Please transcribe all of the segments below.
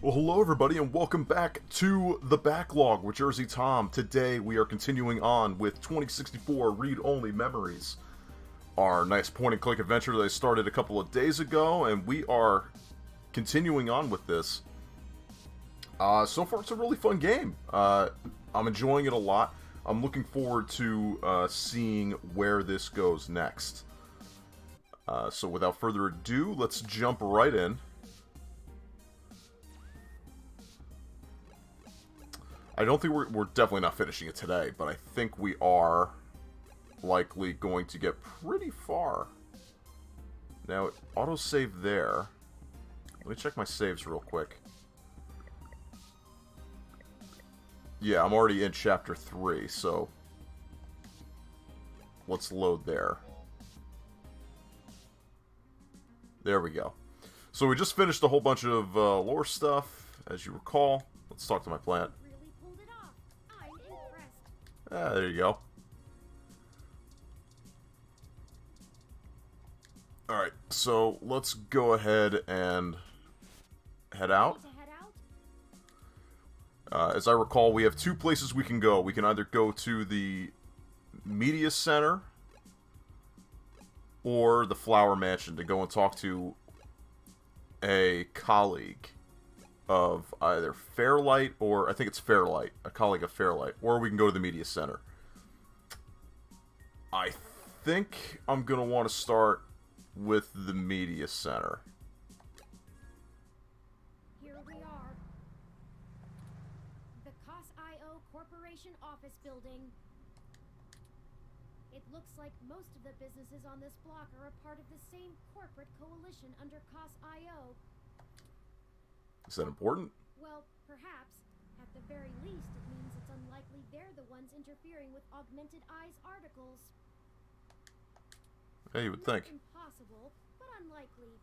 Well, hello everybody, and welcome back to the Backlog with Jersey Tom. Today we are continuing on with 2064 Read-Only Memories, our nice point-and-click adventure that I started a couple of days ago, and we are continuing on with this. So far, it's a really fun game. I'm enjoying it a lot. I'm looking forward to seeing where this goes next. So without further ado, let's jump right in. I don't think we're definitely not finishing it today, but I think we are likely going to get pretty far. Now, autosave there. Let me check my saves real quick. Yeah, I'm already in Chapter 3, so let's load there. There we go. So we just finished a whole bunch of lore stuff, as you recall. Let's talk to my plant. Ah, there you go. Alright, so let's go ahead and head out. As I recall, we have two places we can go. We can either go to the Media Center or the Flower Mansion to go and talk to a colleague of either Fairlight or, I think it's Fairlight, a colleague of Fairlight, or we can go to the Media Center. I think I'm going to want to start with the Media Center. Here we are. The COS.io Corporation office building. It looks like most of the businesses on this block are a part of the same corporate coalition under COS.io. Is that important? Well, perhaps. At the very least, it means it's unlikely they're the ones interfering with Augmented Eye's articles. Yeah, you would think. Impossible, but unlikely.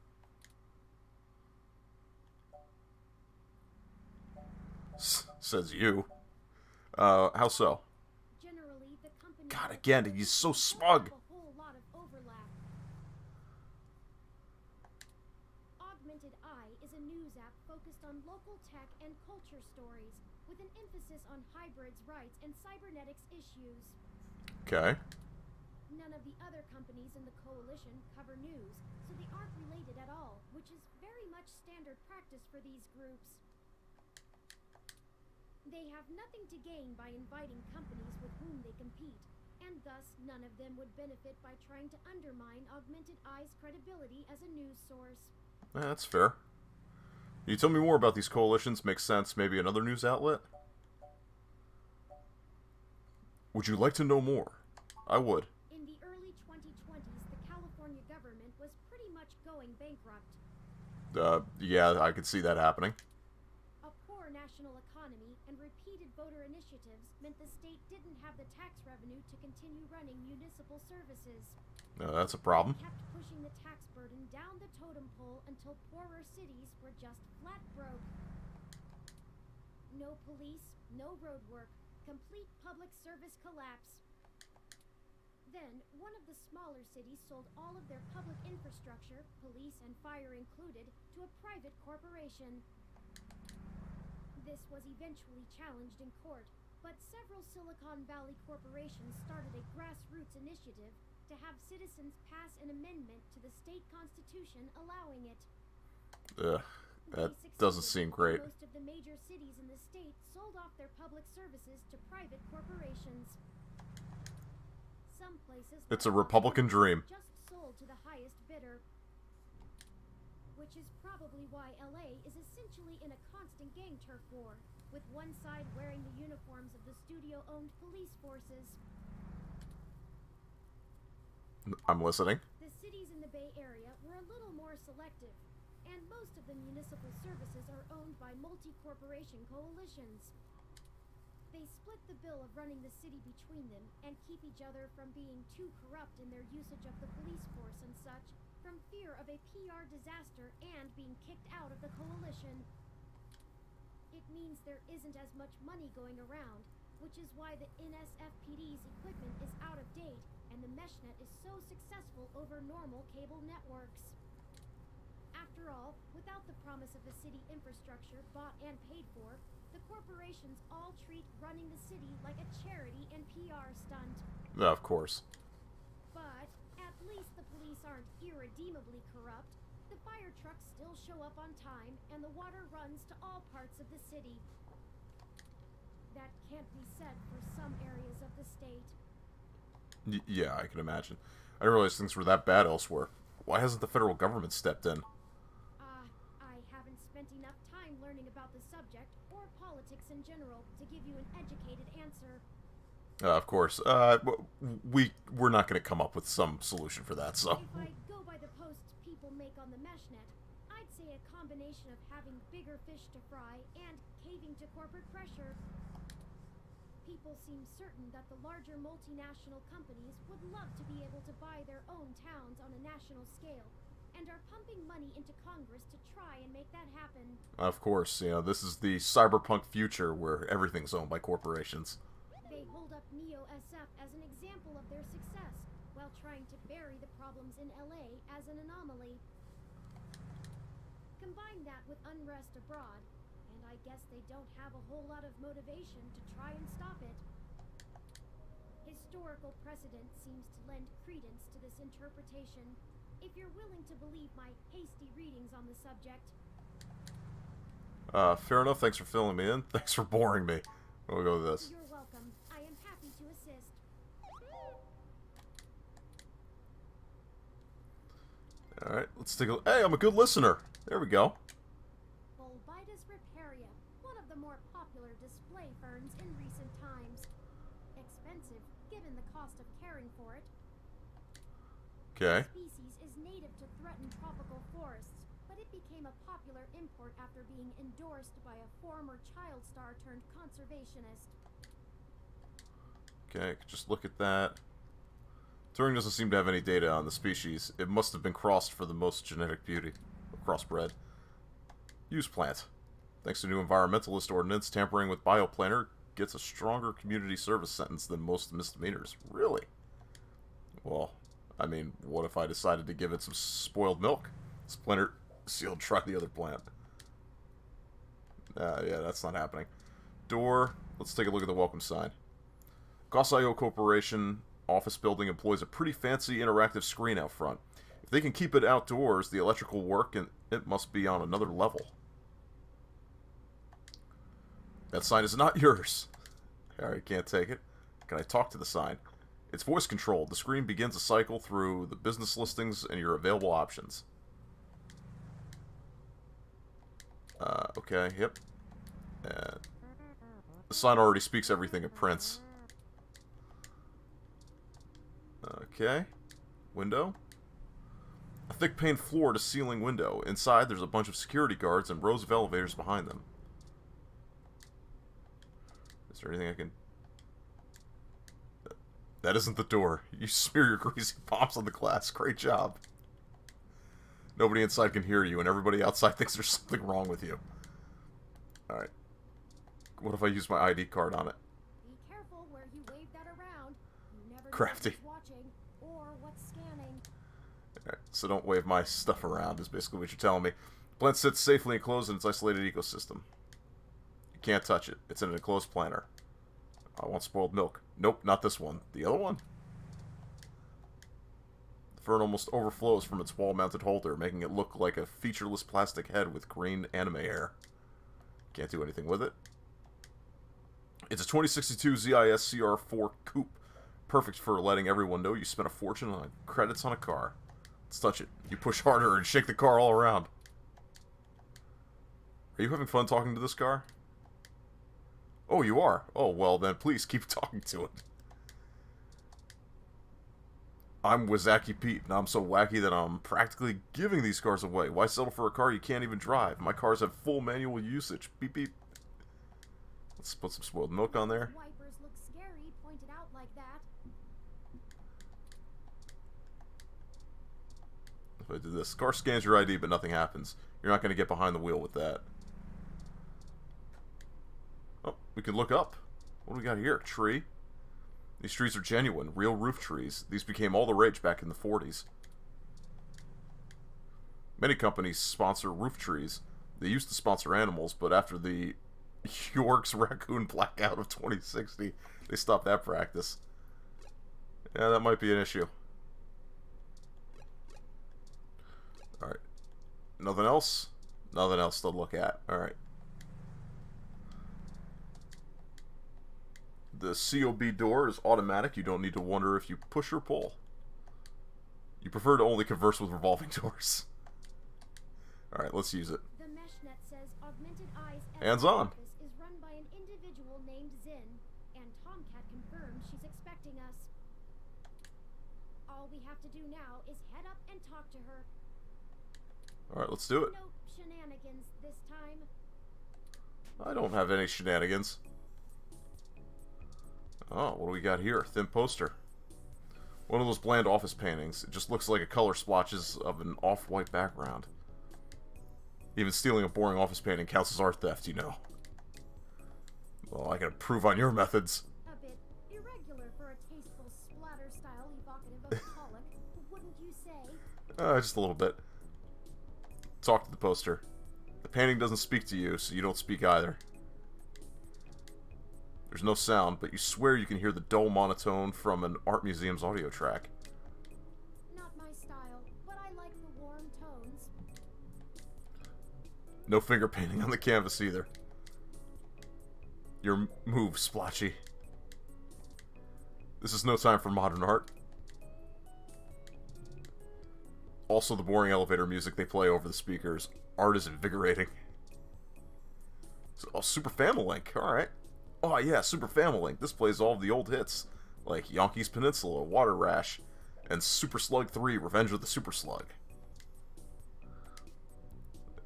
Says you. How so? Generally, the company God, again, he's so smug. a whole lot of overlap. Augmented Eye is a news app focused on local tech and culture stories, with an emphasis on hybrids' rights and cybernetics issues. Okay. None of the other companies in the coalition cover news, so they aren't related at all, which is very much standard practice for these groups. They have nothing to gain by inviting companies with whom they compete, and thus none of them would benefit by trying to undermine Augmented Eye's credibility as a news source. That's fair. Can you tell me more about these coalitions? Makes sense. Maybe another news outlet? Would you like to know more? I would. In the early 2020s, the California government was pretty much going bankrupt. Yeah, I could see that happening. A poor national economy and repeated voter initiatives meant the state didn't have the tax revenue to continue running municipal services. That's a problem. They kept pushing the tax burden down the totem pole until poorer cities were just flat broke. No police, no road work, complete public service collapse. Then, one of the smaller cities sold all of their public infrastructure, police and fire included, to a private corporation. This was eventually challenged in court, but several Silicon Valley corporations started a grassroots initiative to have citizens pass an amendment to the state constitution allowing it. That doesn't seem great. Most of the major cities in the state sold off their public services to private corporations. Some places It's a Republican dream. just sold to the highest bidder. Which is probably why LA is essentially in a constant gang turf war, with one side wearing the uniforms of the studio-owned police forces. I'm listening. The cities in the Bay Area were a little more selective, and most of the municipal services are owned by multi-corporation coalitions. They split the bill of running the city between them and keep each other from being too corrupt in their usage of the police force and such, from fear of a PR disaster and being kicked out of the coalition. It means there isn't as much money going around, which is why the NSFPD's equipment is out of date and the meshnet is so successful over normal cable networks. After all, without the promise of a city infrastructure bought and paid for, the corporations all treat running the city like a charity and PR stunt. Of course. But at least the police aren't irredeemably corrupt. The fire trucks still show up on time, and the water runs to all parts of the city. That can't be said for some areas of the state. Yeah, I can imagine. I didn't realize things were that bad elsewhere. Why hasn't the federal government stepped in? I haven't spent enough time learning about the subject, or politics in general, to give you an educated answer. Of course. We're not going to come up with some solution for that, so... If I go by the posts people make on the meshnet, I'd say a combination of having bigger fish to fry and caving to corporate pressure. People seem certain that the larger multinational companies would love to be able to buy their own towns on a national scale, and are pumping money into Congress to try and make that happen. Of course, this is the cyberpunk future where everything's owned by corporations. They hold up Neo-SF as an example of their success, while trying to bury the problems in LA as an anomaly. Combine that with unrest abroad, and I guess they don't have a whole lot of motivation to try and stop it. Historical precedent seems to lend credence to this interpretation, if you're willing to believe my hasty readings on the subject. Fair enough. Thanks for filling me in. Thanks for boring me. We'll go with this. You're welcome. I am happy to assist. Alright, let's take a look. Hey, I'm a good listener. There we go. Bulbitis riparia, one of the more popular display ferns in recent times. Expensive, given the cost of caring for it. Okay. The species is native to threatened tropical forests, but it became a popular import after being endorsed by a former child star turned conservationist. Okay, just look at that. Turing doesn't seem to have any data on the species. It must have been crossed for the most genetic beauty. Crossbred. Use plant. Thanks to new environmentalist ordinance, tampering with bioplanner gets a stronger community service sentence than most misdemeanors. Really? Well, I mean, what if I decided to give it some spoiled milk? Splinter, sealed, try the other plant. Yeah, that's not happening. Door. Let's take a look at the welcome sign. Gosio Corporation office building employs a pretty fancy interactive screen out front. If they can keep it outdoors, the electrical work, and it must be on another level. That sign is not yours. Alright, can't take it. Can I talk to the sign? It's voice controlled. The screen begins a cycle through the business listings and your available options. Okay, yep. The sign already speaks everything it prints. Okay. Window. A thick pane floor to ceiling window. Inside, there's a bunch of security guards and rows of elevators behind them. Is there anything I can... That isn't the door. You smear your greasy palms on the glass. Great job. Nobody inside can hear you, and everybody outside thinks there's something wrong with you. Alright. What if I use my ID card on it? Be careful where you wave that around. You never Crafty. know who's watching or what's scanning. Alright, so don't wave my stuff around, is basically what you're telling me. Plant sits safely enclosed in its isolated ecosystem. You can't touch it. It's in an enclosed planter. I want spoiled milk. Nope, not this one. The other one? The fern almost overflows from its wall-mounted holder, making it look like a featureless plastic head with green anime hair. Can't do anything with it. It's a 2062 ZIS CR4 coupe. Perfect for letting everyone know you spent a fortune on credits on a car. Let's touch it. You push harder and shake the car all around. Are you having fun talking to this car? Oh, you are? Oh, well then please keep talking to it. I'm Wazaki Pete, and I'm so wacky that I'm practically giving these cars away. Why settle for a car you can't even drive? My cars have full manual usage. Beep beep. Let's put some spoiled milk on there. Wipers look scary, pointed out like that. If I do this, car scans your ID, but nothing happens. You're not going to get behind the wheel with that. Oh, we can look up. What do we got here? Tree. These trees are genuine, real roof trees. These became all the rage back in the 40s. Many companies sponsor roof trees. They used to sponsor animals, but after the York's raccoon blackout of 2060, they stopped that practice. Yeah, that might be an issue. Alright. Nothing else? Nothing else to look at. Alright. The COB door is automatic. You don't need to wonder if you push or pull. You prefer to only converse with revolving doors. Alright, let's use it. The meshnet says Augmented Eyes Hands on. office is run by an individual named Zin, and Tomcat confirms she's expecting us. All we have to do now is head up and talk to her. Alright, let's do it. No shenanigans this time. I don't have any shenanigans. Oh, what do we got here? Thin poster. One of those bland office paintings. It just looks like a color splotches of an off-white background. Even stealing a boring office painting counts as art theft, you know. Well, I can improve on your methods. A bit irregular for a tasteful splatter style evocative of a colic, wouldn't you say? Just a little bit. Talk to the poster. The painting doesn't speak to you, so you don't speak either. There's no sound, but you swear you can hear the dull monotone from an art museum's audio track. Not my style, but I like the warm tones. No finger painting on the canvas either. Your move, Splotchy. This is no time for modern art. Also the boring elevator music they play over the speakers. Art is invigorating. Oh, Super Family Link, alright. Oh yeah, Super Family Link. This plays all of the old hits, like Yonkers Peninsula, Water Rash, and Super Slug 3, Revenge of the Super Slug.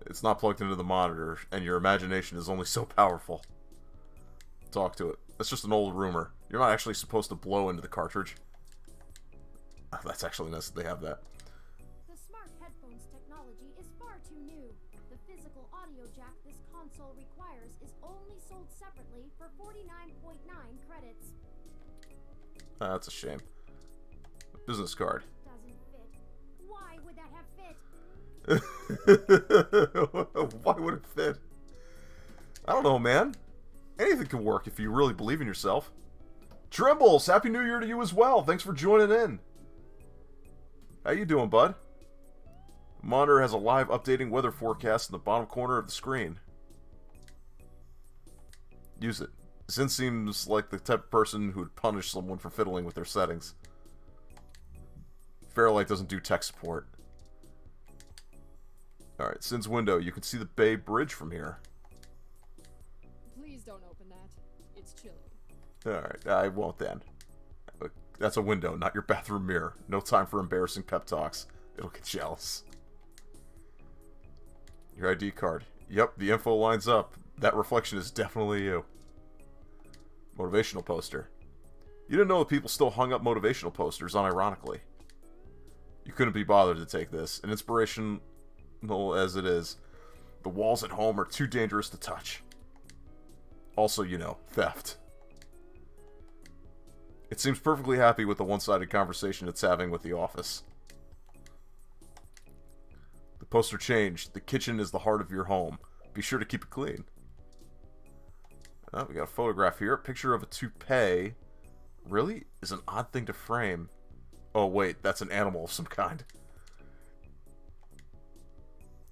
It's not plugged into the monitor, and your imagination is only so powerful. Talk to it. That's just an old rumor. You're not actually supposed to blow into the cartridge. Oh, that's actually nice that they have that. The smart headphones technology is far too new. The physical audio jack this console requires is only sold separately for 49.9 credits. That's a shame. Business card. Doesn't fit. Why would that have fit? Why would it fit? I don't know, man. Anything can work if you really believe in yourself. Trimbles, Happy New Year to you as well. Thanks for joining in. How you doing, bud? The monitor has a live updating weather forecast in the bottom corner of the screen. Use it. Zin seems like the type of person who would punish someone for fiddling with their settings. Fairlight doesn't do tech support. Alright, Zin's window. You can see the Bay Bridge from here. Please don't open that. It's chilly. Alright, I won't then. That's a window, not your bathroom mirror. No time for embarrassing pep talks. It'll get jealous. Your ID card. Yep, the info lines up. That reflection is definitely you. Motivational poster. You didn't know that people still hung up motivational posters, unironically. You couldn't be bothered to take this. An inspirational as it is, the walls at home are too dangerous to touch. Also, you know, theft. It seems perfectly happy with the one-sided conversation it's having with the office. The poster changed. The kitchen is the heart of your home. Be sure to keep it clean. Oh, we got a photograph here. A picture of a toupee. Really? Is an odd thing to frame. Oh, wait. That's an animal of some kind.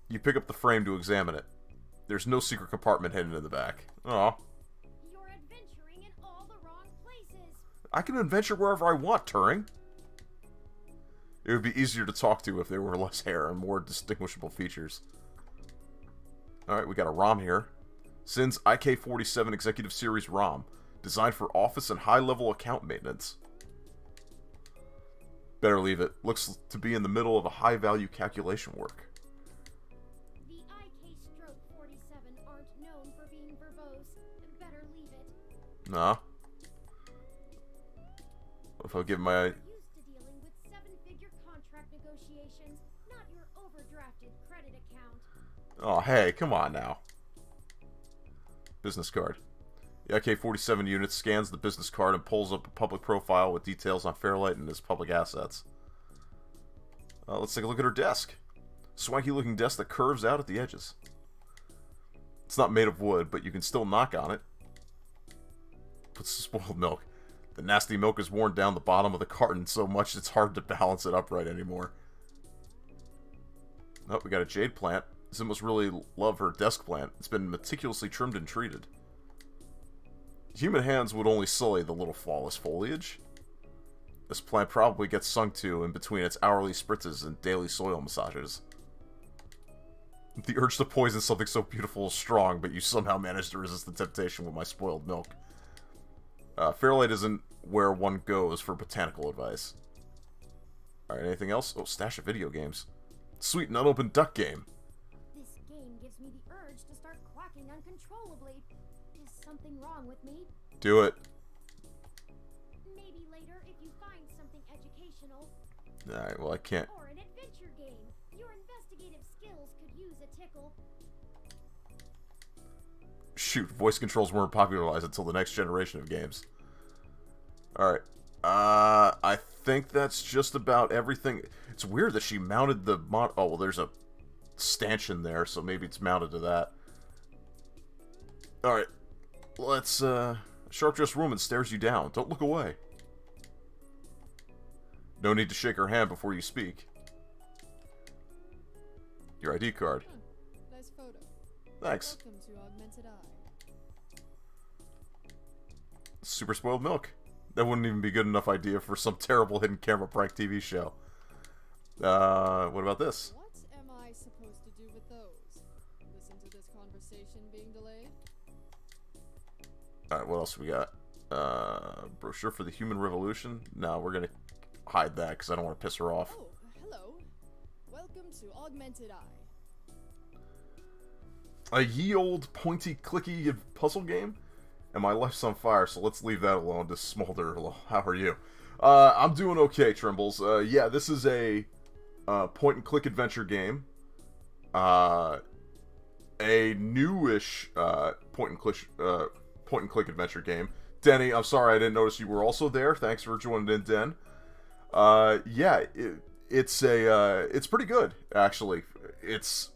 You pick up the frame to examine it. There's no secret compartment hidden in the back. Aw. You're adventuring in all the wrong places. I can adventure wherever I want, Turing. It would be easier to talk to if there were less hair and more distinguishable features. Alright, we got a ROM here. Zin's IK-47 Executive Series ROM, designed for office and high-level account maintenance. Better leave it. Looks to be in the middle of a high-value calculation work. The IK-47 aren't known for being verbose. Better leave it. Nah. If I give my... Used to dealing with seven-figure contract negotiations, not your overdrafted credit account. Oh, hey, come on now. Business card. The IK-47 unit scans the business card and pulls up a public profile with details on Fairlight and his public assets. Let's take a look at her desk. Swanky looking desk that curves out at the edges. It's not made of wood, but you can still knock on it. Puts spoiled milk. The nasty milk is worn down the bottom of the carton so much it's hard to balance it upright anymore. Oh, we got a jade plant. Zim must really love her desk plant. It's been meticulously trimmed and treated. Human hands would only sully the little flawless foliage. This plant probably gets sung to in between its hourly spritzes and daily soil massages. The urge to poison something so beautiful is strong, but you somehow manage to resist the temptation with my spoiled milk. Fairlight isn't where one goes for botanical advice. Alright, anything else? Oh, stash of video games. Sweet and unopened duck game. This game gives me the urge to start quacking uncontrollably. Is something wrong with me? Do it. Maybe later if you find something educational. Alright, well I can't. Or an adventure game. Your investigative skills could use a tickle. Shoot, voice controls weren't popularized until the next generation of games. Alright. I think that's just about everything. It's weird that she mounted the oh, well, there's a stanchion there, so maybe it's mounted to that. Alright. Let's, Sharp-dressed woman stares you down. Don't look away. No need to shake her hand before you speak. Your ID card. Nice photo. Thanks. Welcome to Augmented Eye. Super spoiled milk. That wouldn't even be good enough idea for some terrible hidden camera prank TV show. What about this? What am I supposed to do with those? Listen to this conversation being delayed? Alright, what else we got? Brochure for the Human Revolution? No, we're gonna hide that because I don't want to piss her off. Oh, hello. Welcome to Augmented Eye. A ye old pointy clicky puzzle game? And my life's on fire, so let's leave that alone to smolder. How are you? I'm doing okay, Trimbles. Yeah, this is a point-and-click adventure game. A newish point-and-click adventure game. Denny, I'm sorry I didn't notice you were also there. Thanks for joining in, Den. Yeah, it's pretty good, actually. It's,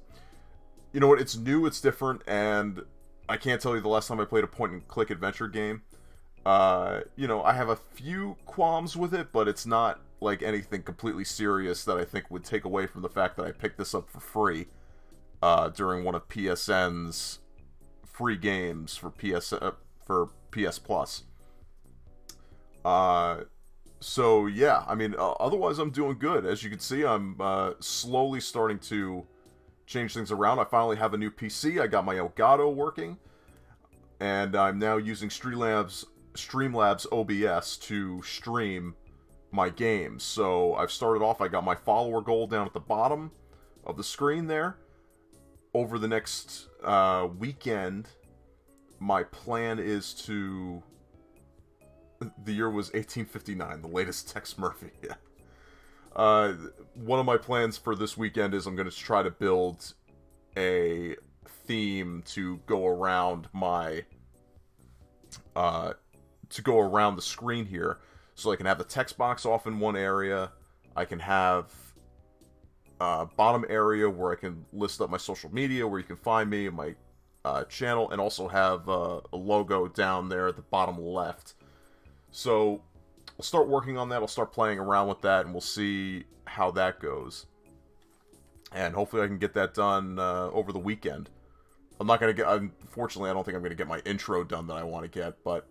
you know what, it's new, it's different, and I can't tell you the last time I played a point-and-click adventure game. You know, I have a few qualms with it, but it's not like anything completely serious that I think would take away from the fact that I picked this up for free during one of PSN's free games for PS Plus. So yeah, I mean, otherwise I'm doing good. As you can see, I'm slowly starting to change things around. I finally have a new PC. I got my Elgato working, and I'm now using Streamlabs OBS to stream my games. So I've started off, I got my follower goal down at the bottom of the screen there. Over the next weekend, my plan is to... The year was 1859, the latest Tex Murphy. Yeah. One of my plans for this weekend is I'm going to try to build a theme to go around my the screen here, so I can have the text box off in one area. I can have bottom area where I can list up my social media, where you can find me, my channel, and also have a logo down there at the bottom left. So I'll start working on that. I'll start playing around with that, and we'll see how that goes. And hopefully I can get that done over the weekend. I'm not going to get... Unfortunately, I don't think I'm going to get my intro done that I want to get, but...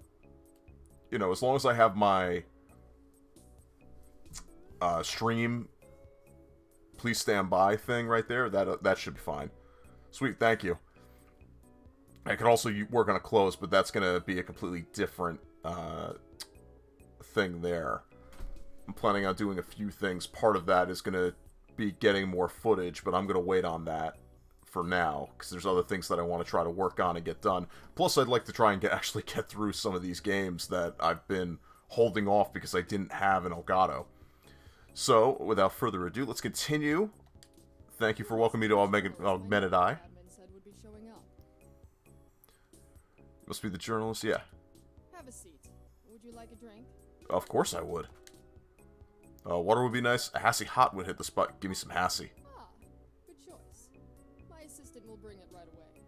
You know, as long as I have my stream please stand by thing right there, that should be fine. Sweet, thank you. I could also work on a close, but that's going to be a completely different thing there. I'm planning on doing a few things. Part of that is going to be getting more footage, but I'm going to wait on that for now, because there's other things that I want to try to work on and get done. Plus, I'd like to try and actually get through some of these games that I've been holding off because I didn't have an Elgato. So, without further ado, let's continue. Thank you for welcoming me to Augmented Eye. Admin said would be showing up. Must be the journalist, yeah. Have a seat. Would you like a drink? Of course I would. Water would be nice. A Hassie Hot would hit the spot. Give me some Hassie. Ah, good we'll bring it right away.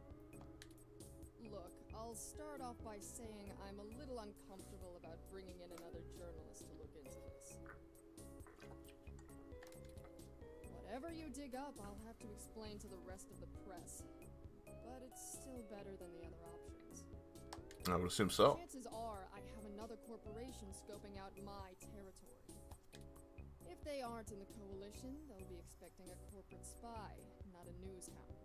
Look, I'll start off by saying I'm a little uncomfortable about bringing in another journalist to look into this. Whatever you dig up, I'll have to explain to the rest of the press. But it's still better than the other options. I would assume so. Chances are I have another corporation scoping out my territory. If they aren't in the coalition, they'll be expecting a corporate spy, not a news hound.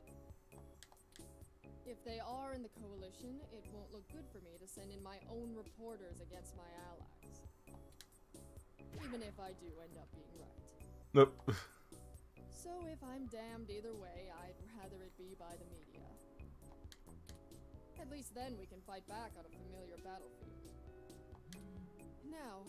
If they are in the coalition, it won't look good for me to send in my own reporters against my allies. Even if I do end up being right. Nope. So if I'm damned either way, I'd rather it be by the media. At least then we can fight back on a familiar battlefield. Now,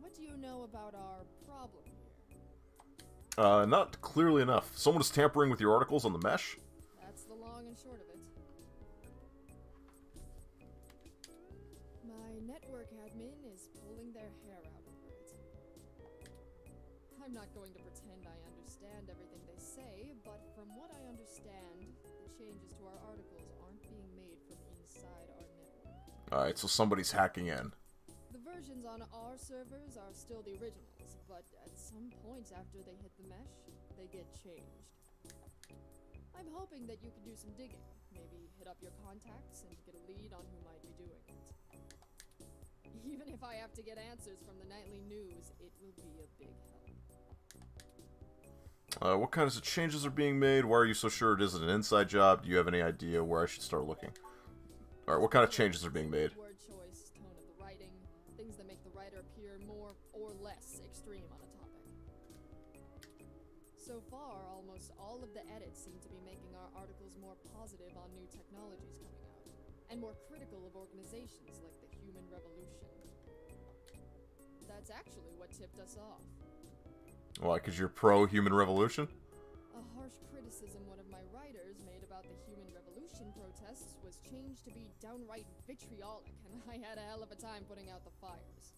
what do you know about our problem here? Not clearly enough. Someone is tampering with your articles on the mesh? That's the long and short of it. My network admin is pulling their hair out over it. I'm not going to pretend I understand everything they say, but from what I understand, the changes to our articles aren't being made from inside our network. Alright, so somebody's hacking in. The versions on our servers are still the originals, but at some point after they hit the mesh, they get changed. I'm hoping that you can do some digging, maybe hit up your contacts and get a lead on who might be doing it. Even if I have to get answers from the nightly news, it will be a big help. What kinds of changes are being made? Why are you so sure it isn't an inside job? Do you have any idea where I should start looking? Alright, what kind of changes are being made? Word choice, tone of the writing, things that make the writer appear more or less extreme on a topic. So far, almost all of the edits seem to be making our articles more positive on new technologies coming out, and more critical of organizations like the Human Revolution. That's actually what tipped us off. Why, because you're pro-human revolution? A harsh criticism one of my writers made about the Human Revolution protests was changed to be downright vitriolic, and I had a hell of a time putting out the fires.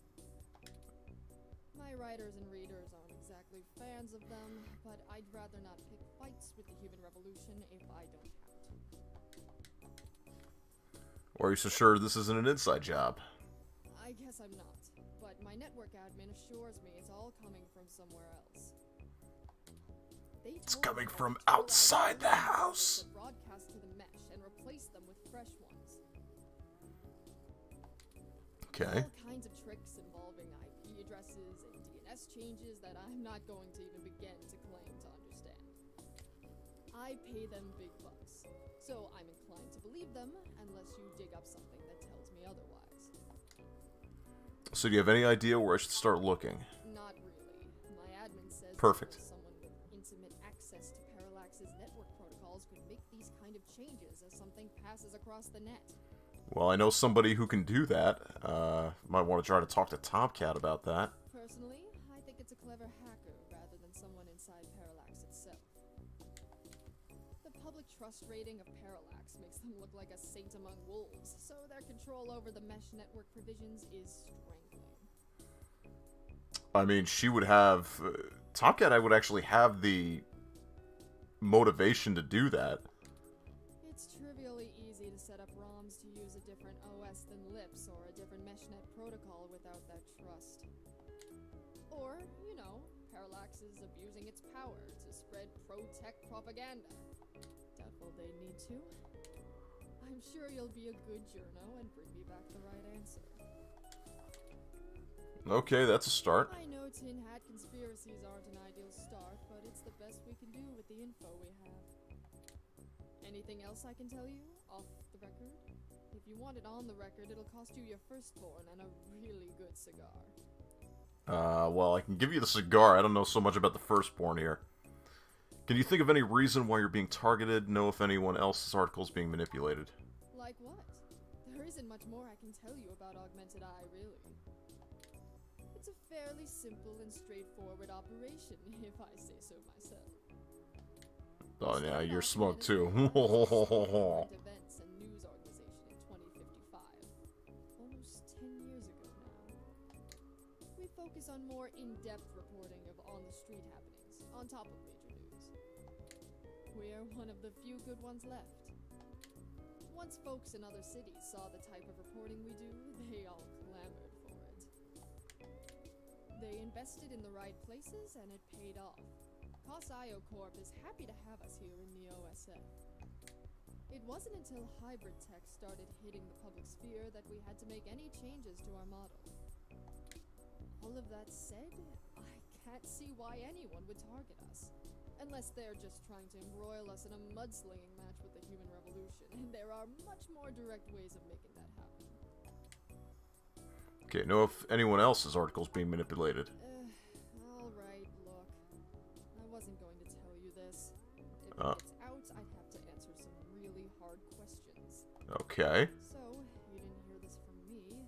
My writers and readers aren't exactly fans of them, but I'd rather not pick fights with the Human Revolution if I don't have to. Or are you so sure this isn't an inside job? I guess I'm not, but my network admin assures me it's all coming from somewhere else. It's coming from outside the house. Broadcast to the mesh and replace them with fresh ones. Okay. All kinds of tricks involving IP addresses and DNS changes that I'm not going to even begin to claim to understand. I pay them big bucks, so I'm inclined to believe them unless you dig up something that tells me otherwise. So do you have any idea where I should start looking? Not really. My admin says Perfect. someone with intimate access to Parallax's network protocols could make these kind of changes as something passes across the net. Well, I know somebody who can do that. Might want to try to talk to Tomcat about that. Personally, I think it's a clever hacker rather than someone inside Parallax itself. The public trust rating of Parallax makes them look like a saint among wolves, so their control over the mesh network provisions is strangling. I mean, she would have... Tomcat, I would actually have the motivation to do that. It's trivially easy to set up ROMs to use a different OS than Lips or a different meshnet protocol without that trust. Or, you know, Parallax is abusing its power to spread pro-tech propaganda. Doubtful they need to. I'm sure you'll be a good journo and bring me back the right answer. Okay, that's a start. I know tin hat conspiracies aren't an ideal start, but it's the best we can do with the info we have. Anything else I can tell you, off the record? If you want it on the record, it'll cost you your firstborn and a really good cigar. Well, I can give you the cigar. I don't know so much about the firstborn here. Can you think of any reason why you're being targeted? Know if anyone else's article is being manipulated? Like what? There isn't much more I can tell you about Augmented Eye, really. It's a fairly simple and straightforward operation, if I say so myself. Oh yeah, you're smug too. Events and news organization in 2055, almost 10 years ago now. We focus on more in-depth reporting of on-the-street happenings, on top of major news. we're one of the few good ones left. Once folks in other cities saw the type of reporting we do, they all clamored for it. They invested in the right places, and it paid off. COS-IO Corp is happy to have us here in the OSF. It wasn't until hybrid tech started hitting the public sphere that we had to make any changes to our model. All of that said, I can't see why anyone would target us. Unless they're just trying to embroil us in a mudslinging match with the human revolution, and there are much more direct ways of making that happen. Okay, know if anyone else's article's being manipulated. Alright, look. I wasn't going to tell you this. If it gets out, I'd have to answer some really hard questions. Okay. So, you didn't hear this from me.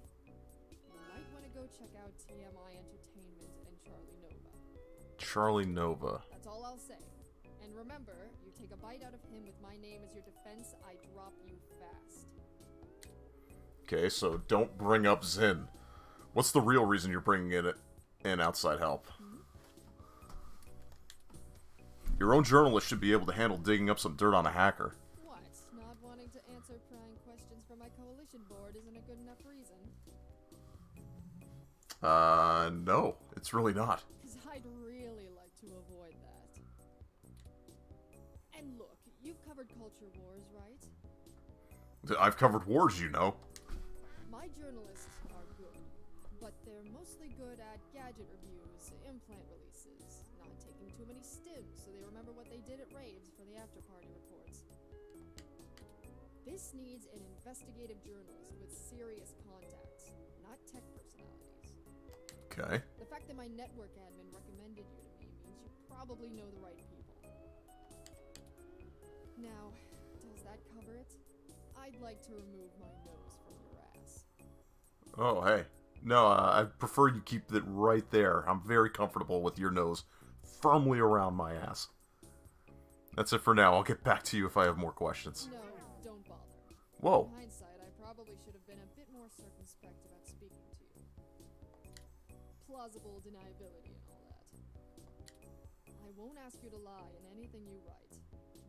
You might want to go check out TMI Entertainment and Charlie Nova. Charlie Nova. That's all I'll say. And remember, you take a bite out of him with my name as your defense, I drop you fast. Okay, so don't bring up Zin. What's the real reason you're bringing in outside help? Your own journalist should be able to handle digging up some dirt on a hacker. What? Not wanting to answer prying questions from my coalition board isn't a good enough reason? No, it's really not. Because I'd really like to avoid that. And look, you've covered culture wars, right? I've covered wars, you know. My journalists are good, but they're mostly good at gadget reviews, implant releases, not taking too many stims so they remember what they did at raves for the after-party reports. This needs an investigative journalist with serious contacts, not tech personalities. Okay. The fact that my network admin recommended you to me means you probably know the right people. Now, does that cover it? I'd like to remove my nose from your ass. Oh, hey. No, I prefer you keep it right there. I'm very comfortable with your nose firmly around my ass. That's it for now. I'll get back to you if I have more questions. No, don't bother. Whoa. In hindsight, I probably should have been a bit more circumspect about speaking to you. Plausible deniability and all that. I won't ask you to lie in anything you write,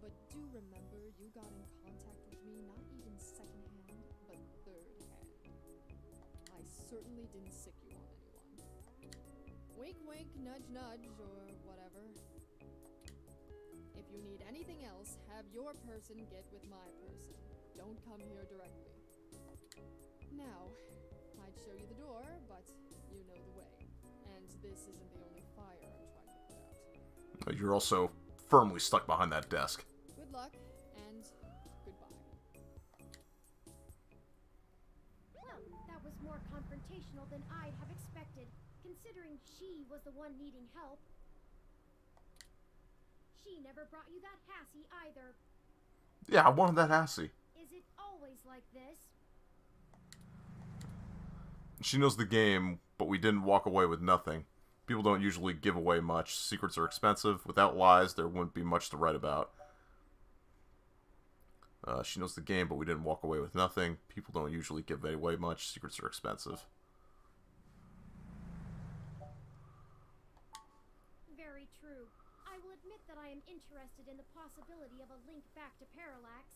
but do remember you got in contact with me not even secondhand, but third-hand. I certainly didn't sick you on anyone. Wink wink, nudge nudge, or whatever. If you need anything else, have your person get with my person. Don't come here directly. Now, I'd show you the door, but you know the way. And this isn't the only fire I'm trying to put out. You're also firmly stuck behind that desk. Good luck, and goodbye. Well, that was more confrontational than I'd have expected, considering she was the one needing help. She never brought you that Hassie either. Yeah, I wanted that Hassie. Is it always like this? She knows the game, but we didn't walk away with nothing. People don't usually give away much. Secrets are expensive. Without lies, there wouldn't be much to write about. She knows the game, but we didn't walk away with nothing. People don't usually give away much. Secrets are expensive. Very true. I will admit that I am interested in the possibility of a link back to Parallax.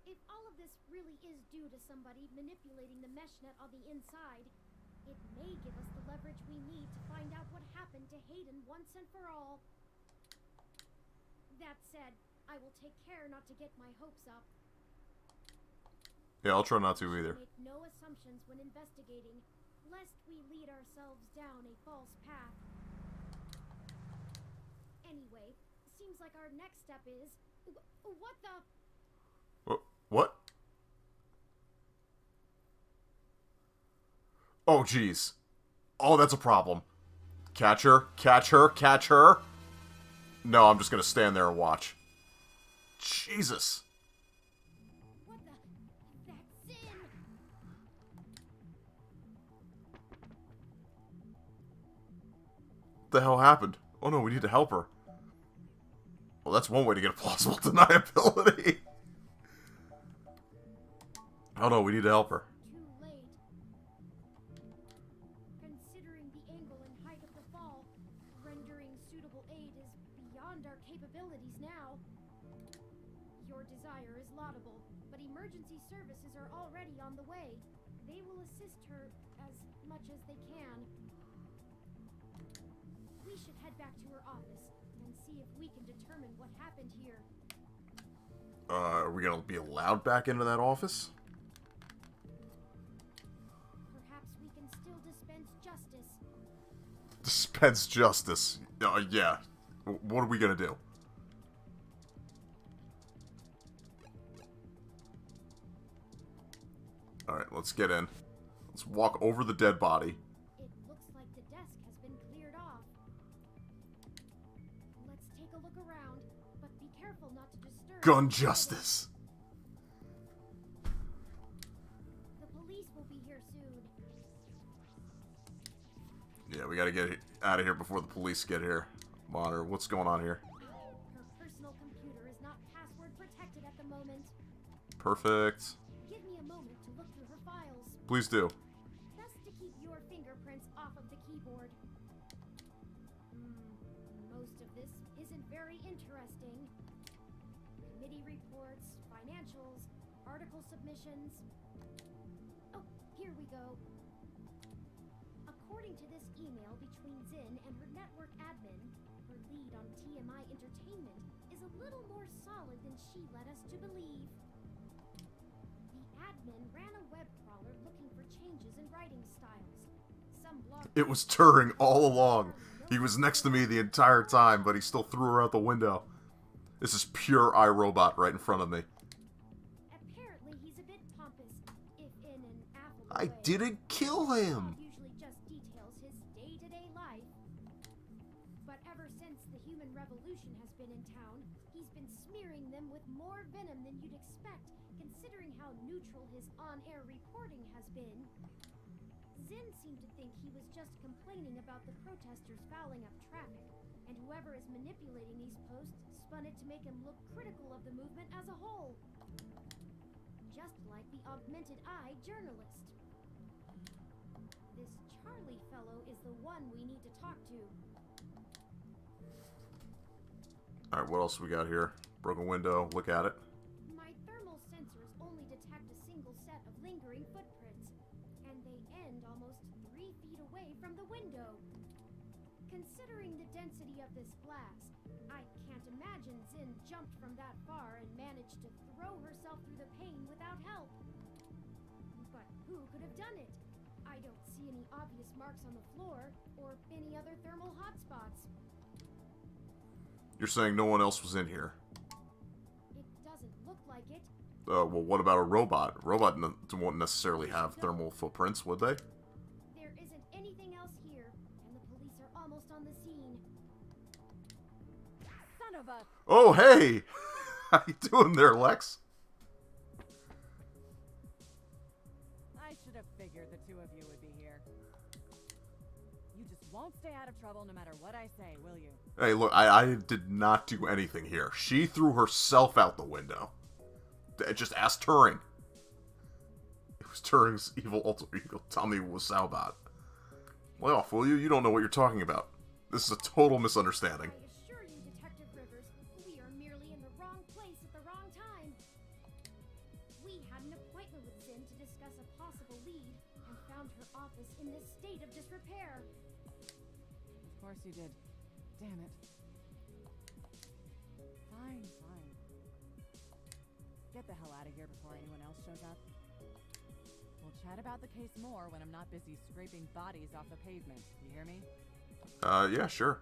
If all of this really is due to somebody manipulating the meshnet on the inside, it may give us the leverage we need to find out what happened to Hayden once and for all. That said, I will take care not to get my hopes up. Yeah, I'll try not to either. Make no assumptions when investigating, lest we lead ourselves down a false path. Anyway, seems like our next step is... What the... What? Oh, jeez. Oh, that's a problem. Catch her, catch her, catch her. No, I'm just gonna stand there and watch. Jesus. What the... That's Sin! What the hell happened? Oh no, we need to help her. Well, that's one way to get a plausible deniability. Oh no, we need to help her. Too late. Considering the angle and height of the fall, rendering suitable aid is beyond our capabilities. emergency services are already on the way. They will assist her as much as they can. We should head back to her office and see if we can determine what happened here. Are we gonna be allowed back into that office? Perhaps we can still dispense justice. Dispense justice. Yeah. What are we gonna do? Alright, let's get in. Let's walk over the dead body. It looks like the desk has been cleared off. Let's take a look around, but be careful not to disturb. Gun justice. The police will be here soon. Yeah, we gotta get out of here before the police get here. Monitor, what's going on here? Her personal computer is not password protected at the moment. Perfect. Give me a moment to look through her files. Please do. Best to keep your fingerprints off of the keyboard. Most of this isn't very interesting. Committee reports, financials, article submissions. Oh, here we go. According to this email between Zin and her network admin, her lead on TMI Entertainment is a little more solid than she led us to believe. The admin ran a web crawler looking for changes in writing styles. Some blog It was Turing all along. He was next to me the entire time, but he still threw her out the window. This is pure iRobot right in front of me. Apparently he's a bit pompous, if in an affable I way. didn't kill him. Usually just details his day-to-day life. But ever since the human revolution has been in town, he's been smearing them with more venom than you'd expect, considering how neutral his on-air reporting has been. Zin seemed to think he was just complaining about the protesters fouling up traffic, and whoever is manipulating these posts spun it to make him look critical of the movement as a whole. Just like the augmented eye journalist. This Charlie fellow is the one we need to talk to. Alright, what else we got here? Broken window, look at it. My thermal sensors only detect a single set of lingering footprints, and they end almost 3 feet away from the window. Considering the density of this glass, I can't imagine Zin jumped from that far and managed to throw herself through the pane without help. But who could have done it? I don't see any obvious marks on the floor or any other thermal hotspots. You're saying no one else was in here. It doesn't look like it. Well, what about a robot? A robot won't necessarily have thermal footprints, would they? There isn't anything else here, and the police are almost on the scene. Son of a... Oh, hey! How you doing there, Lex? I should have figured the two of you would be here. You just won't stay out of trouble no matter what I say, will you? Hey, look, I did not do anything here. She threw herself out the window. Just ask Turing. It was Turing's evil alter ego. Tell me it was Salbot. Lay off, will you? You don't know what you're talking about. This is a total misunderstanding. I assure you, Detective Rivers, we are merely in the wrong place at the wrong time. We had an appointment with Zin to discuss a possible lead, and found her office in this state of disrepair. Of course you did. Damn it. Fine, fine. Get the hell out of here before anyone else shows up. We'll chat about the case more when I'm not busy scraping bodies off the pavement. You hear me? Yeah, sure.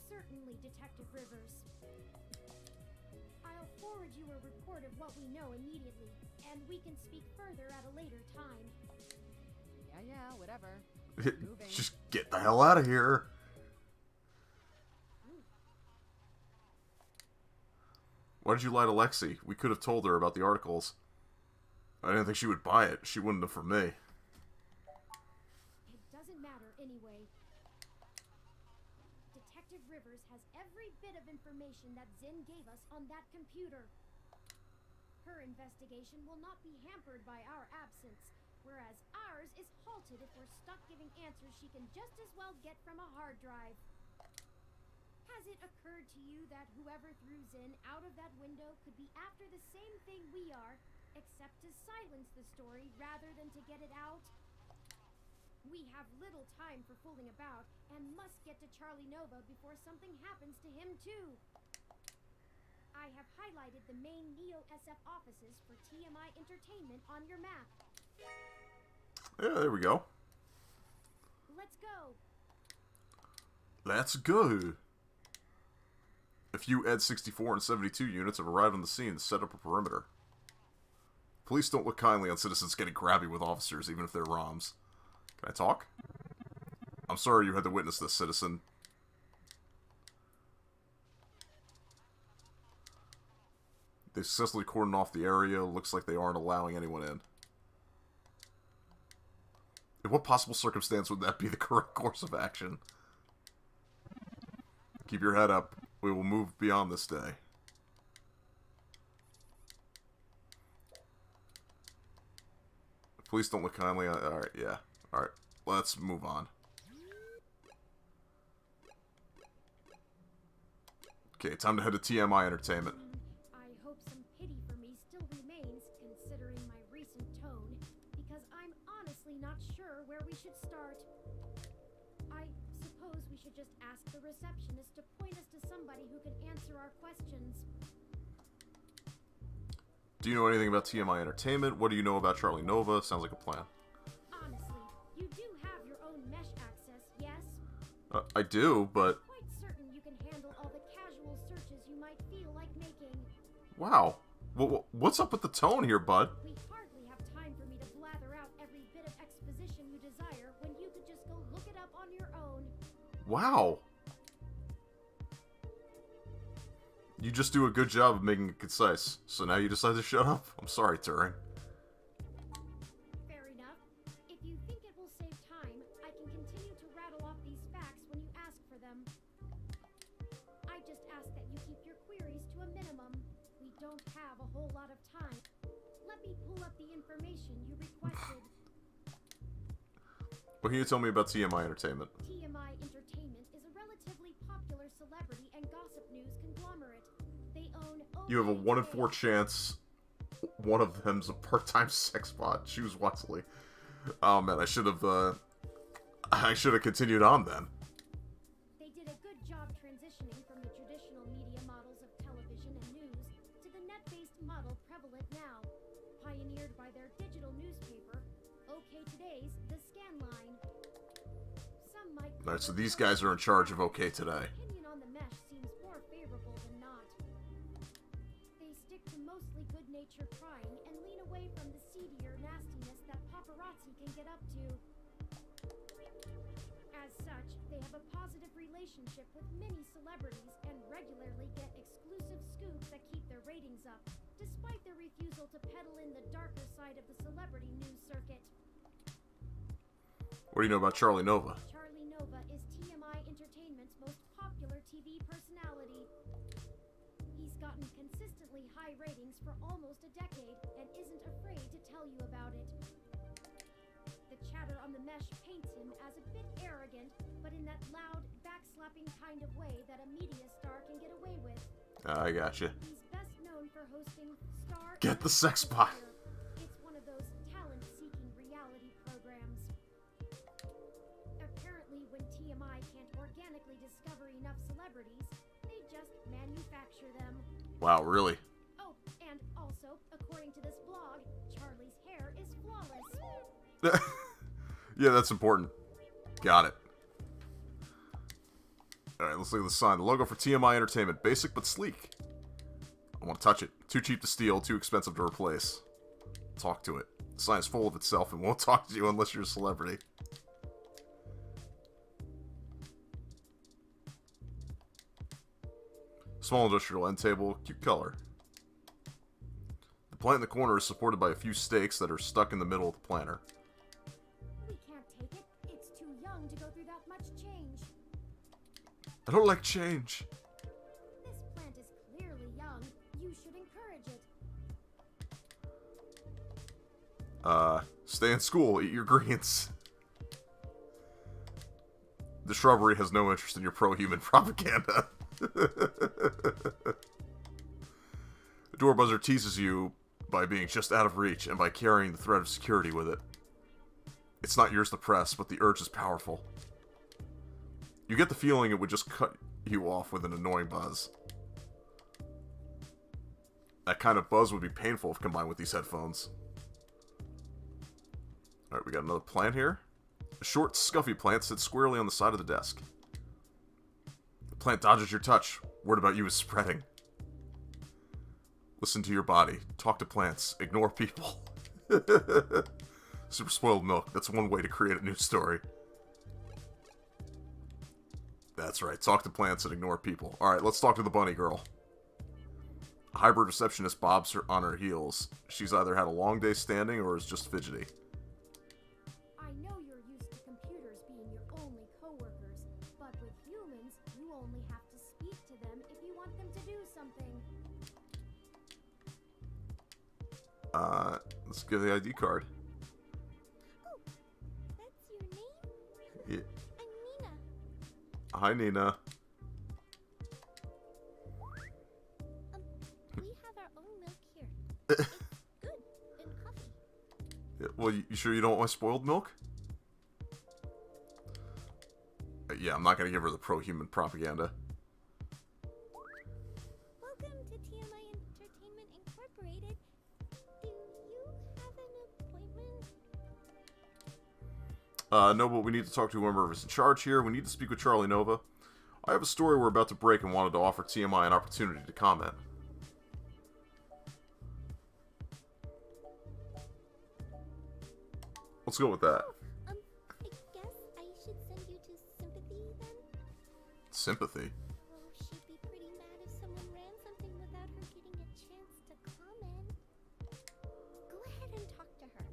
Certainly, Detective Rivers. I'll forward you a report of what we know immediately, and we can speak further at a later time. Yeah, whatever. Moving. Just get the hell out of here. Why did you lie to Lexi? We could have told her about the articles. I didn't think she would buy it. She wouldn't have for me. It doesn't matter anyway. Detective Rivers has every bit of information that Zin gave us on that computer. Her investigation will not be hampered by our absence, whereas ours is halted if we're stuck giving answers she can just as well get from a hard drive. Has it occurred to you that whoever threw Zin out of that window could be after the same thing we are, except to to silence the story rather than to get it out? We have little time for fooling about and must get to Charlie Nova before something happens to him too. I have highlighted the main Neo-SF offices for TMI Entertainment on your map. Yeah, there we go. Let's go. Let's go. A few Ed 64 and 72 units have arrived on the scene to set up a perimeter. Police don't look kindly on citizens getting crabby with officers, even if they're ROMs. Can I talk? I'm sorry you had to witness this, citizen. They successfully cordoned off the area. Looks like they aren't allowing anyone in. In what possible circumstance would that be the correct course of action? Keep your head up. We will move beyond this day. Police don't look kindly on... Alright, yeah. Alright, let's move on. Okay, time to head to TMI Entertainment. I hope some pity for me still remains, considering my recent tone, because I'm honestly not sure where we should start. I suppose we should just ask the receptionist to point us to somebody who can answer our questions. Do you know anything about TMI Entertainment? What do you know about Charlie Nova? Sounds like a plan. Honestly, you do have your own mesh access, yes? I do, but... I'm quite certain you can handle all the casual searches you might feel like making. Wow. What's up with the tone here, bud? We hardly have time for me to blather out every bit of exposition you desire when you could just go look it up on your own. Wow. You just do a good job of making it concise. So now you decide to shut up? I'm sorry, Turing. Fair enough. If you think it will save time, I can continue to rattle off these facts when you ask for them. I just ask that you keep your queries to a minimum. We don't have a whole lot of time. Let me pull up the information you requested. What can you tell me about TMI Entertainment? TMI Entertainment is a relatively popular celebrity and gossip news conglomerate. They own You have a 1 in 4 chance one of them's a part-time sex bot. Choose wisely. Oh man, I should have continued on then. They did a good job transitioning from the traditional media models of television and news to the net-based model prevalent now, pioneered by their digital newspaper, OK Today's The Scanline. Some might Alright, so these guys are in charge of OK Today. opinion on the mesh seems more favorable than not. They stick to mostly good-natured prying and lean away from the seedier nastiness that paparazzi can get up to. As such, they have a positive relationship with many celebrities and regularly get exclusive scoops that keep their ratings up, despite their refusal to peddle in the darker side of the celebrity news circuit. What do you know about Charlie Nova? Charlie Nova is TMI Entertainment's most popular TV personality. He's gotten consistently high ratings for almost a decade and isn't afraid to tell you about it. The chatter on the mesh paints him as a bit arrogant, but in that loud, backslapping kind of way that a media star can get away with. I gotcha. He's best known for hosting Star... Get the sex bot. It's one of those talent-seeking reality programs. Apparently, when TMI can't organically discover enough celebrities, they just manufacture them. Wow, really? Oh, and also, according to this blog, Charlie's hair is flawless. Yeah, that's important. Got it. Alright, let's look at the sign. The logo for TMI Entertainment. Basic but sleek. I want to touch it. Too cheap to steal, too expensive to replace. Talk to it. The sign is full of itself and won't talk to you unless you're a celebrity. Small industrial end table. Cute color. The plant in the corner is supported by a few stakes that are stuck in the middle of the planter. We can't take it. It's too young to go through that much change. I don't like change. This plant is clearly young. You should encourage it. Stay in school, eat your greens. The shrubbery has no interest in your pro-human propaganda. The door buzzer teases you by being just out of reach and by carrying the threat of security with it. It's not yours to press, but the urge is powerful. You get the feeling it would just cut you off with an annoying buzz. That kind of buzz would be painful if combined with these headphones. Alright, we got another plant here. A short, scuffy plant sits squarely on the side of the desk. The plant dodges your touch. Word about you is spreading. Listen to your body. Talk to plants. Ignore people. Super spoiled milk. That's one way to create a news story. That's right. Talk to plants and ignore people. Alright, let's talk to the bunny girl. A hybrid receptionist bobs her on her heels. She's either had a long day standing or is just fidgety. I know you're used to computers being your only coworkers, but with humans, you only have to speak to them if you want them to do something. Let's get the ID card. Oh, that's your name? Yeah. I'm Nina. Hi, Nina. We have our own milk here. It's good. And coffee. Yeah, well, you sure you don't want my spoiled milk? Yeah, I'm not gonna give her the pro-human propaganda. Welcome to TMI Entertainment Incorporated. Do you have an appointment? No, but we need to talk to whoever is in charge here. We need to speak with Charlie Nova. I have a story we're about to break and wanted to offer TMI an opportunity to comment. Let's go with that. I guess I should send you to Sympathy then? Sympathy? Well, she'd be pretty mad if someone ran something without her getting a chance to comment. Go ahead and talk to her.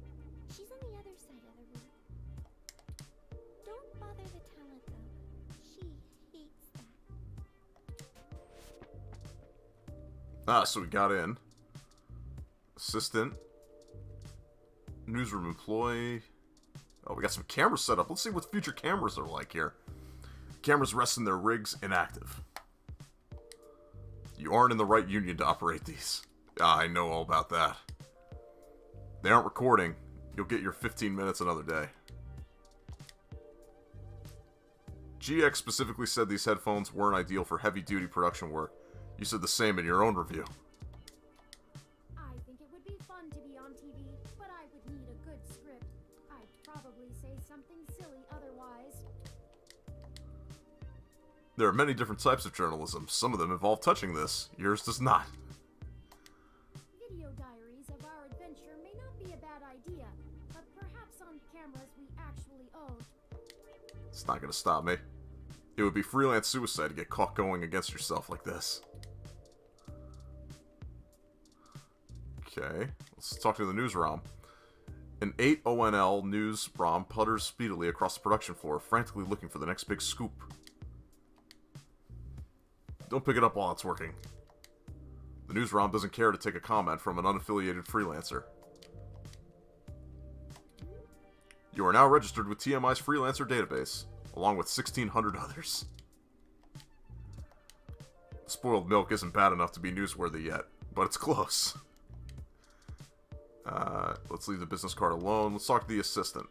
She's on the other side of the room. Don't bother the talent, though. She hates that. Ah, so we got in. Assistant. Newsroom employee. Oh, we got some cameras set up. Let's see what future cameras are like here. Cameras rest in their rigs, inactive. You aren't in the right union to operate these. Ah, I know all about that. They aren't recording. You'll get your 15 minutes another day. GX specifically said these headphones weren't ideal for heavy-duty production work. You said the same in your own review. I think it would be fun to be on TV, but I would need a good script. I'd probably say something silly otherwise. There are many different types of journalism. Some of them involve touching this. Yours does not. Video diaries of our adventure may not be a bad idea, but perhaps on cameras we actually own. It's not going to stop me. It would be freelance suicide to get caught going against yourself like this. Okay, let's talk to the news ROM. An 8 ONL news ROM putters speedily across the production floor, frantically looking for the next big scoop. Don't pick it up while it's working. The news ROM doesn't care to take a comment from an unaffiliated freelancer. You are now registered with TMI's freelancer database, along with 1,600 others. Spoiled milk isn't bad enough to be newsworthy yet, but it's close. Let's leave the business card alone. Let's talk to the assistant.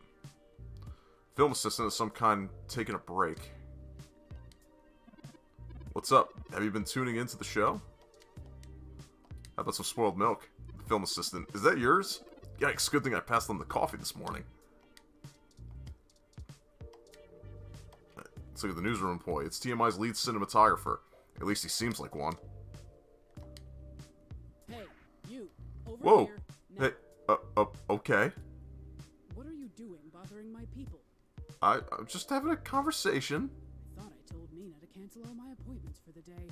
Film assistant of some kind taking a break. What's up? Have you been tuning into the show? How about some spoiled milk? The film assistant. Is that yours? Yikes, good thing I passed on the coffee this morning. Let's look at the newsroom employee. It's TMI's lead cinematographer. At least he seems like one. Hey, you, over Whoa! here. Now, Hey, okay. what are you doing bothering my people? I'm just having a conversation. I thought I told Nina to cancel all my appointments for the day.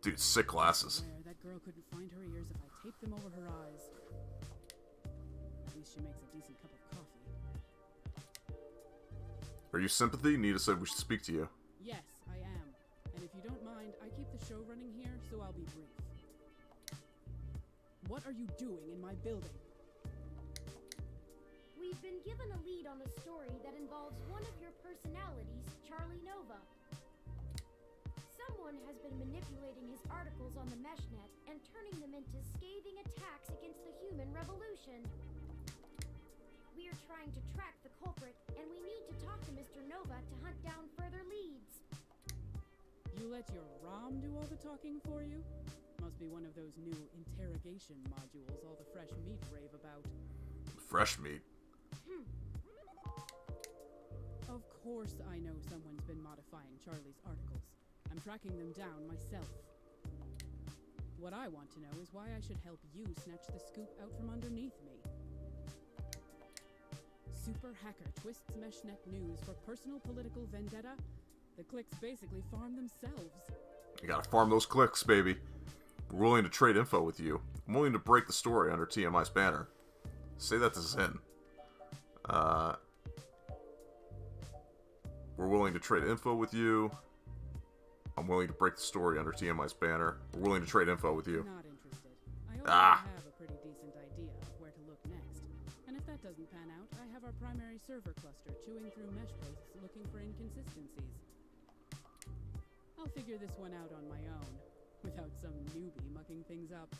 Dude, sick glasses. Swear, that girl couldn't find her ears if I taped them over her eyes. At least she makes a decent cup of coffee. Are you Sympathy? Nita said we should speak to you. Yes, I am. And if you don't mind, I keep the show running here, so I'll be brief. What are you doing in my building? We've been given a lead on a story that involves one of your personalities, Charlie Nova. Some Someone has been manipulating his articles on the meshnet and turning them into scathing attacks against the human revolution. We are trying to track the culprit, and we need to talk to Mr. Nova to hunt down further leads. You let your ROM do all the talking for you? Must be one of those new interrogation modules all the fresh meat rave about. Fresh meat? Of course I know someone's been modifying Charlie's articles. I'm tracking them down myself. What I want to know is why I should help you snatch the scoop out from underneath me. Super hacker twists meshnet news for personal political vendetta? The clicks basically farm themselves. You gotta farm those clicks, baby. We're willing to trade info with you. I'm willing to break the story under TMI's banner. Say that to Zin. We're willing to trade info with you. I'm willing to break the story under TMI's banner. We're willing to trade info with you. Not interested. I already have a pretty decent idea of where to look next. And if that doesn't pan out, I have our primary server cluster chewing through mesh posts looking for inconsistencies. I'll figure this one out on my own, without some newbie mucking things up.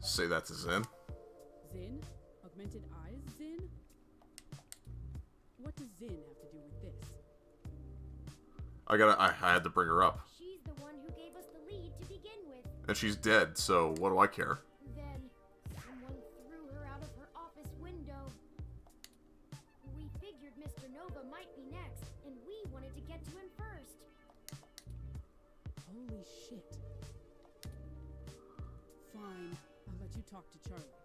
Say that to Zin. Zin? Augmented eyes, Zin? What does Zin have to do with this? I had to bring her up. She's the one who gave us the lead to begin with. And she's dead, so what do I care? Then, someone threw her out of her office window. We figured Mr. Nova might be next, and we wanted to get to him first. Holy shit. Fine, I'll let you talk to Charlie.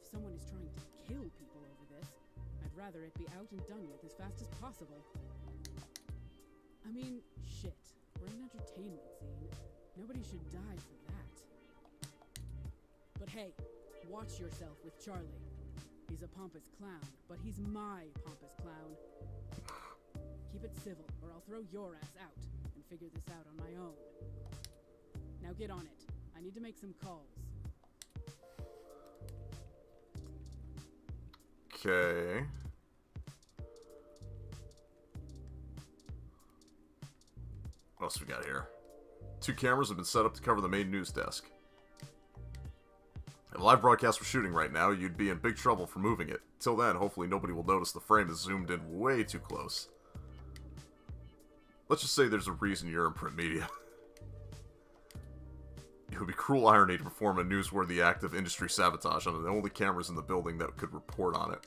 If someone is trying to kill people over this, I'd rather it be out and done with as fast as possible. I mean, shit. We're an entertainment scene. Nobody should die for that. But hey, watch yourself with Charlie. He's a pompous clown, but he's my pompous clown. Keep it civil, or I'll throw your ass out and figure this out on my own. Now get on it. I need to make some calls. Okay. What else we got here? 2 cameras have been set up to cover the main news desk. If a live broadcast was shooting right now, you'd be in big trouble for moving it. Till then, hopefully nobody will notice the frame is zoomed in way too close. Let's just say there's a reason you're in print media. It would be cruel irony to perform a newsworthy act of industry sabotage on the only cameras in the building that could report on it.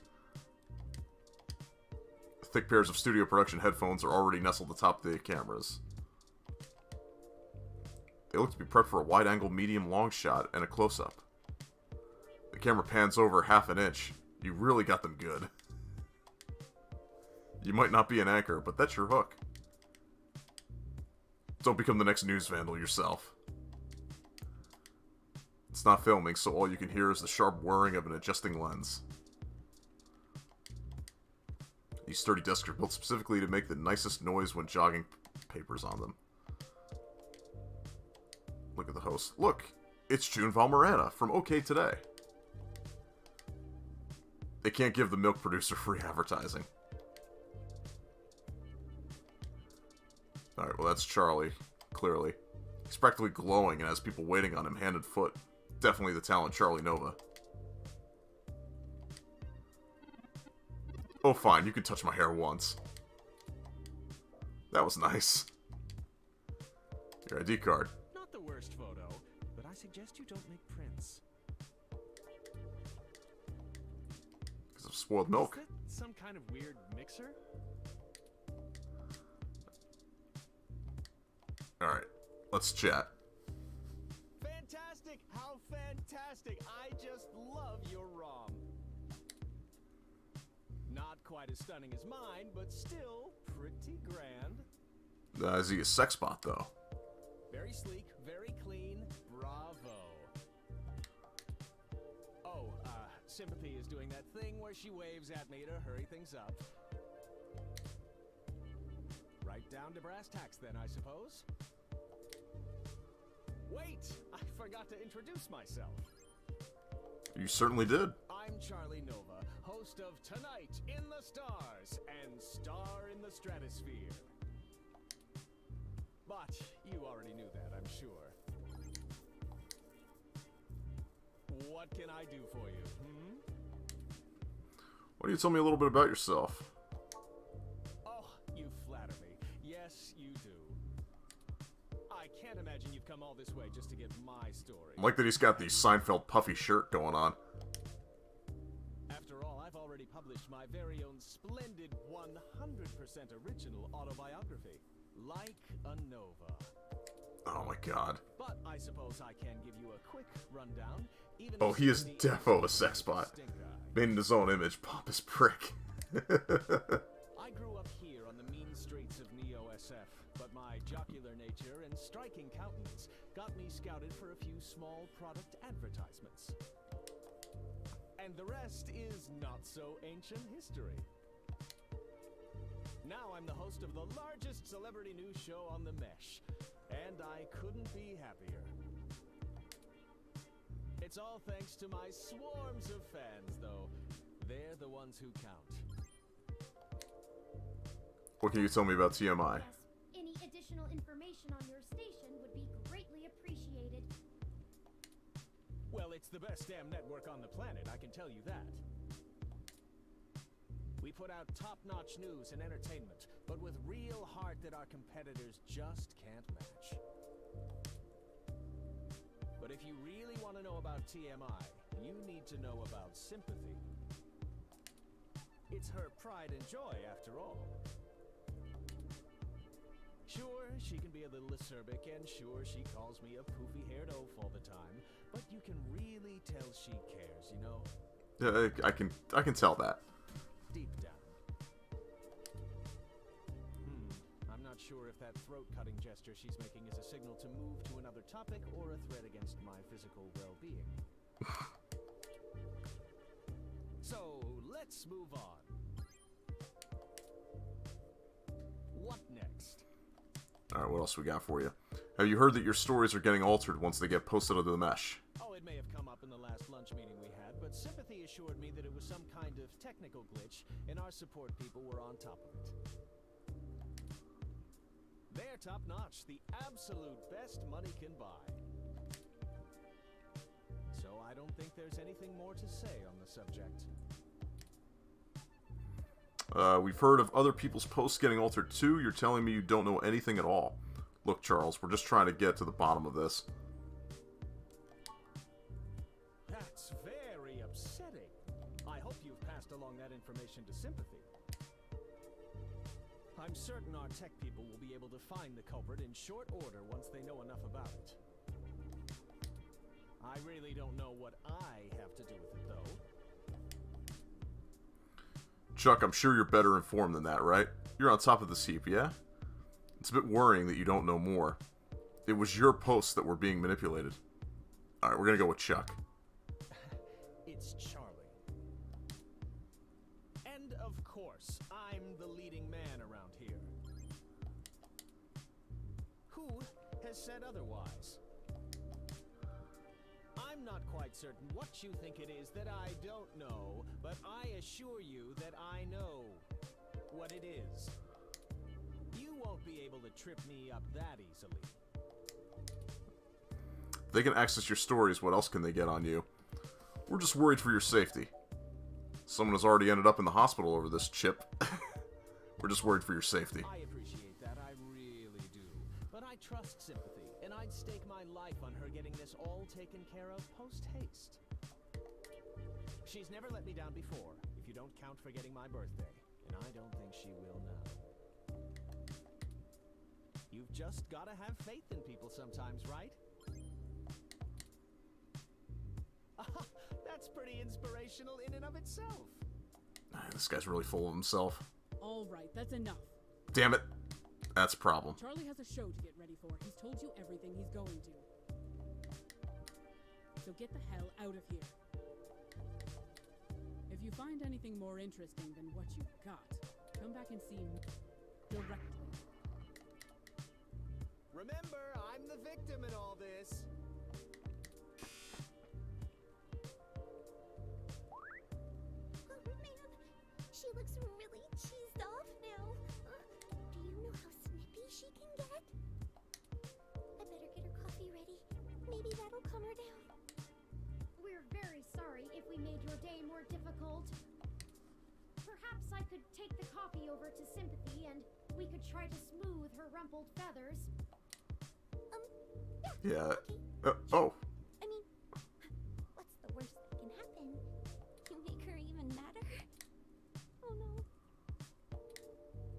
Thick pairs of studio production headphones are already nestled atop the cameras. They look to be prepped for a wide-angle medium-long shot and a close-up. The camera pans over half an inch. You really got them good. You might not be an anchor, but that's your hook. Don't become the next news vandal yourself. It's not filming, so all you can hear is the sharp whirring of an adjusting lens. These sturdy desks are built specifically to make the nicest noise when jogging papers on them. Look at the host. Look! It's June Valmiranda from OK Today. They can't give the milk producer free advertising. Alright, well that's Charlie, clearly. He's practically glowing and has people waiting on him hand and foot. Definitely the talent Charlie Nova. Oh fine, you can touch my hair once. That was nice. Your ID card. Not the worst photo, but I suggest you don't make prints. Because of spoiled milk. Is that some kind of weird mixer? Alright, let's chat. Fantastic! How fantastic! I just love your ROM. Not quite as stunning as mine, but still pretty grand. Is he a sex bot, though? Very sleek, very clean. Bravo. Oh, Sympathy is doing that thing where she waves at me to hurry things up. Right down to brass tacks then, I suppose. Wait! I forgot to introduce myself. You certainly did. I I'm Charlie Nova, host of Tonight in the Stars and Star in the Stratosphere. But you already knew that, I'm sure. What can I do for you, Why don't you tell me a little bit about yourself? Oh, you flatter me. Yes, you do. I can't imagine you've come all this way just to get my story. I like that he's got the Seinfeld puffy shirt going on. After all, I've already published my very own splendid 100% original autobiography, Like a Nova. Oh my god. But I suppose I can give you a quick rundown. Even Oh, if he is the defo a sex bot. stink eye. Made in his own image, pompous prick. I grew up here on the mean streets of Neo-SF, but my jocular nature and striking countenance got me scouted for a few small product advertisements. And the rest is not so ancient history. Now I'm the host of the largest celebrity news show on the Mesh, and I couldn't be happier. It's all thanks to my swarms of fans, though. They're the ones who count. What can you tell me about TMI? Yes, any additional information on your station would be greatly appreciated. Well, it's the best damn network on the planet, I can tell you that. We put out top-notch news and entertainment, but with real heart that our competitors just can't match. But if you really want to know about TMI, you need to know about Sympathy. It's her pride and joy, after all. Sure, she can be a little acerbic, and sure, she calls me a poofy-haired oaf all the time, but you can really tell she cares, you know? I can tell that. Deep down. I'm not sure if that throat-cutting gesture she's making is a signal to move to another topic or a threat against my physical well-being. So, let's move on. What next? Alright, what else we got for you? Have you heard that your stories are getting altered once they get posted onto the Mesh? Oh, it may have come up in the last lunch meeting we had, but Sympathy assured me that it was some kind of technical glitch, and our support people were on top of it. They're top-notch, the absolute best money can buy. So I don't think there's anything more to say on the subject. We've heard of other people's posts getting altered too. You're telling me you don't know anything at all. Look, Charles, we're just trying to get to the bottom of this. That's very upsetting. I hope you've passed along that information to Sympathy. I'm certain our tech people will be able to find the culprit in short order once they know enough about it. I really don't know what I have to do with it, though. Chuck, I'm sure you're better informed than that, right? You're on top of this heap, yeah? It's a bit worrying that you don't know more. It was your posts that were being manipulated. Alright, we're gonna go with Chuck. It's Charlie. And of course, I'm the leading man around here. Who has said otherwise? I'm not quite certain what you think it is that I don't know, but I assure you that I know what it is. You won't be able to trip me up that easily. If they can access your stories, what else can they get on you? We're just worried for your safety. Someone has already ended up in the hospital over this chip. We're just worried for your safety. I appreciate that, I really do. But I trust Sympathy, and I'd stake my life on her getting this all taken care of post-haste. She's never let me down before, if you don't count forgetting my birthday, and I don't think she will now. You've just gotta have faith in people sometimes, right? That's pretty inspirational in and of itself. This guy's really full of himself. All right, that's enough. Damn it. That's a problem. Charlie has a show to get ready for. He's told you everything he's going to. So get the hell out of here. If you find anything more interesting than what you got, come back and see me directly. Remember, I'm the victim in all this. She's off now. Do you know how snippy she can get? I better get her coffee ready. Maybe that'll calm her down. We're very sorry if we made your day more difficult. Perhaps I could take the coffee over to Sympathy and we could try to smooth her rumpled feathers. Yeah. Okay. Oh. I mean, what's the worst that can happen? You make her even madder? Oh no.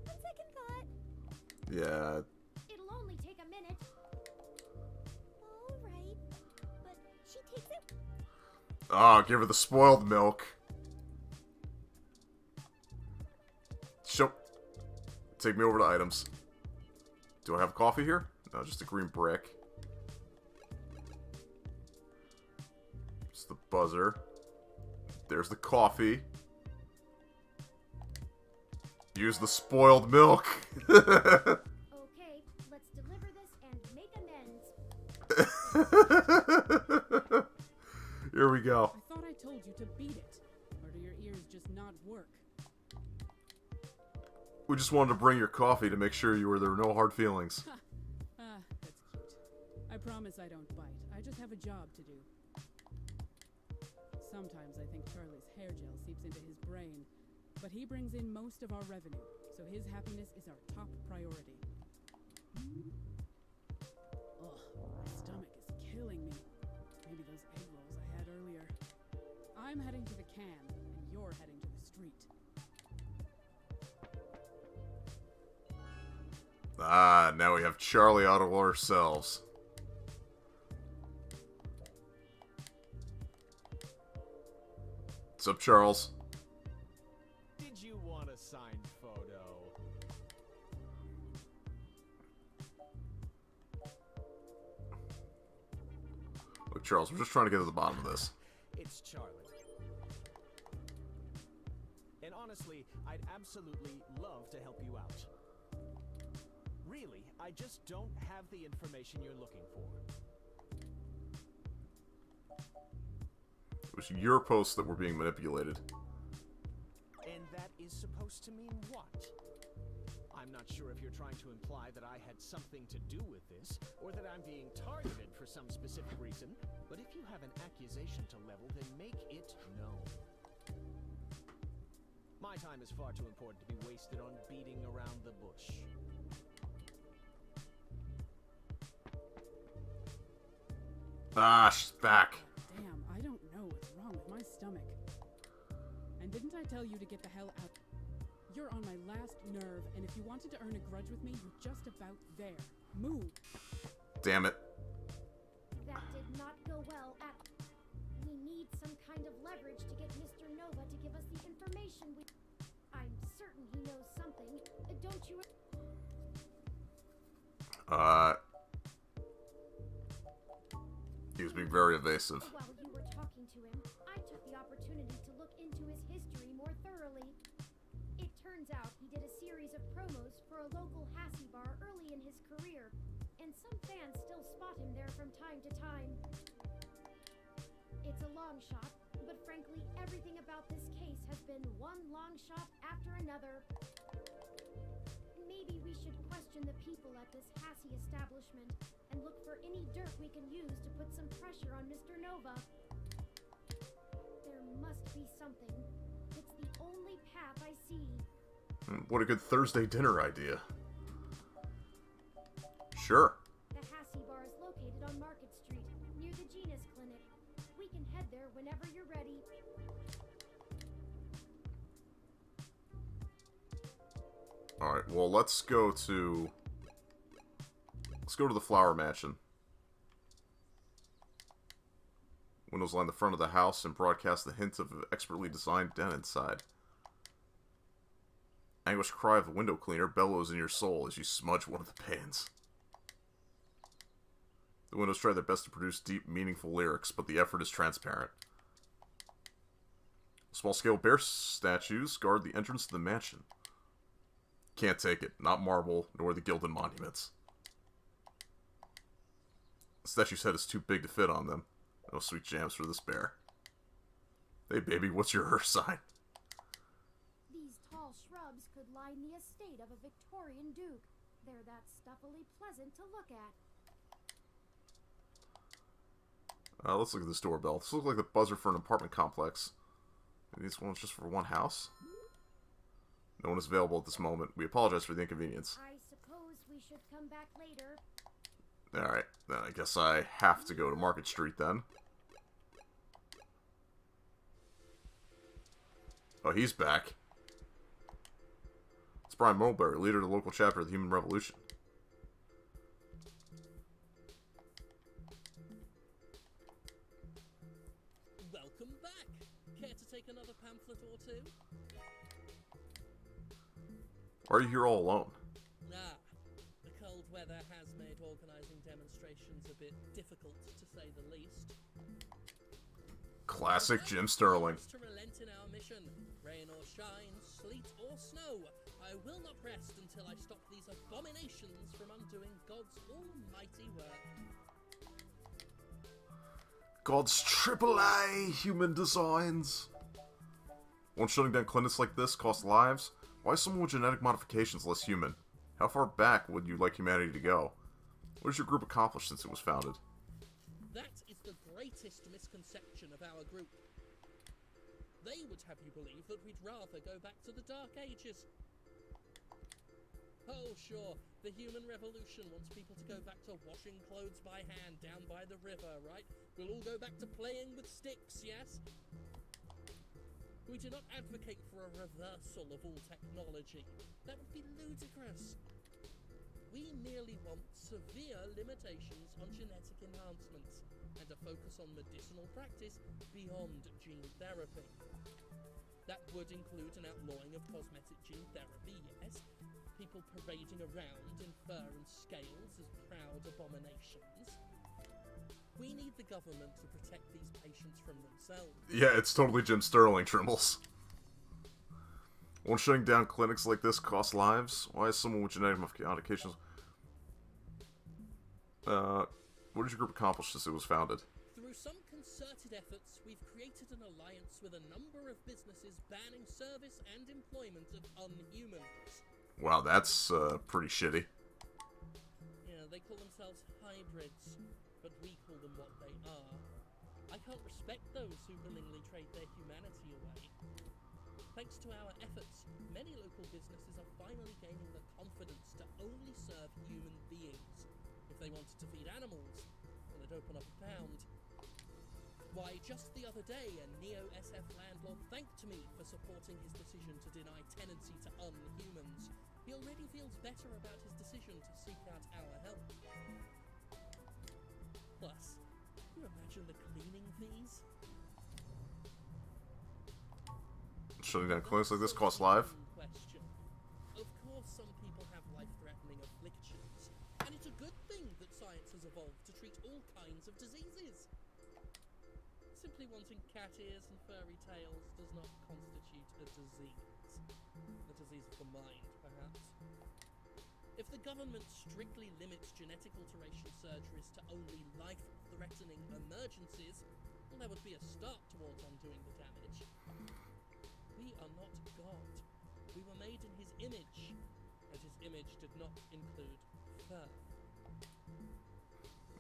On second thought, Yeah. it'll only take a minute. Alright, but she takes it. Ah, give her the spoiled milk. Show. Take me over to items. Do I have coffee here? No, just a green brick. Just the buzzer. There's the coffee. Use the spoiled milk. Okay, let's deliver this and make amends. Here we go. I thought I told you to beat it. Or do your ears just not work? We just wanted to bring your coffee to make sure there were no hard feelings. Ah, that's cute. I promise I don't bite. I just have a job to do. Sometimes I think Charlie's hair gel seeps into his brain, but he brings in most of our revenue, so his happiness is our top priority. Ugh, my stomach is killing me. Maybe those egg rolls I had earlier. I'm heading to the can, and you're heading to the street. Ah, now we have Charlie out of ourselves. What's up, Charles? Did you want a signed photo? Look, Charles, we're just trying to get to the bottom of this. It's Charlie. And honestly, I'd absolutely love to help you out. Really, I just don't have the information you're looking for. It was your posts that were being manipulated. And that is supposed to mean what? I'm not sure if you're trying to imply that I had something to do with this, or that I'm being targeted for some specific reason, but if you have an accusation to level, then make it known. My time is far too important to be wasted on beating around the bush. Ah, she's back. Damn, I don't know what's wrong with my stomach. And didn't I tell you to get the hell out? You're on my last nerve, and if you wanted to earn a grudge with me, you're just about there. Move! Damn it. That did not go well at... We need some kind of leverage to get Mr. Nova to give us the information we... I'm certain he knows something. Don't you... He was being very evasive. While you were talking to him, I took the opportunity to look into his history more thoroughly. It turns out he did a series of promos for a local Hassie bar early in his career, and some fans still spot him there from time to time. It's a long shot, but frankly, everything about this case has been one long shot after another. Maybe we should question the people at this Hassie establishment and look for any dirt we can use to put some pressure on Mr. Nova. There must be something. It's the only path I see. What a good Thursday dinner idea. Sure. The Hassie Bar is located on Market Street, near the Genus Clinic. We can head there whenever you're ready. Alright, well, let's go to the Flower Mansion. Windows line the front of the house and broadcast the hint of an expertly designed den inside. Anguished cry of the window cleaner bellows in your soul as you smudge one of the panes. The windows try their best to produce deep, meaningful lyrics, but the effort is transparent. Small-scale bear statues guard the entrance to the mansion. Can't take it. Not marble, nor the gilded monuments. The statue's head is too big to fit on them. No sweet jams for this bear. Hey baby, what's your Earth sign? These tall shrubs could line the estate of a Victorian duke. They're that stuffily pleasant to look at. Let's look at this doorbell. This looks like the buzzer for an apartment complex. Maybe this one's just for one house? No one is available at this moment. We apologize for the inconvenience. I suppose we should come back later. Alright, then I guess I have to go to Market Street then. Oh, he's back. It's Brian Mulberry, leader of the local chapter of the Human Revolution. Welcome back. Care to take another pamphlet or two? Why are you here all alone? Ah, the cold weather has made organising demonstrations a bit difficult, to say the least. Classic Jim Sterling. To relent in our mission. Rain or shine, sleet or snow, I will not rest until I stop these abominations from undoing God's almighty work. God's AAA human designs. Won't shutting down clinics like this cost lives? Why is someone with genetic modifications less human? How far back would you like humanity to go? What has your group accomplished since it was founded? That is the greatest misconception of our group. They would have you believe that we'd rather go back to the Dark Ages. Oh, sure, the human revolution wants people to go back to washing clothes by hand down by the river, right? We'll all go back to playing with sticks, yes? We do not advocate for a reversal of all technology. That would be ludicrous. We merely want severe limitations on genetic enhancements and a focus on medicinal practice beyond gene therapy. That would include an outlawing of cosmetic gene therapy, yes. People parading around in fur and scales as proud abominations. We need the government to protect these patients from themselves. Yeah, it's totally Jim Sterling, Trimbles. Won't shutting down clinics like this cost lives? Why is someone with genetic modifications... what did your group accomplish since it was founded? Through some concerted efforts, we've created an alliance with a number of businesses banning service and employment of unhumans. Wow, that's pretty shitty. Yeah, they call themselves hybrids, but we call them what they are. I can't respect those who willingly trade their humanity away. Thanks to our efforts, many local businesses are finally gaining the confidence to only serve human beings. If they wanted to feed animals, well, they'd open up a pound. Why, just the other day, a Neo-SF landlord thanked me for supporting his decision to deny tenancy to unhumans. He already feels better about his decision to seek out our help. Plus, can you imagine the cleaning fees? Shutting down clinics like this costs life? Question. Of course, some people have life-threatening afflictions, and it's a good thing that science has evolved to treat all kinds of diseases. Simply wanting cat ears and furry tails does not constitute a disease. A disease of the mind, perhaps. If the government strictly limits genetic alteration surgeries to only life-threatening emergencies, well, there would be a start towards undoing the damage. We are not God. We were made in his image, and his image did not include fur.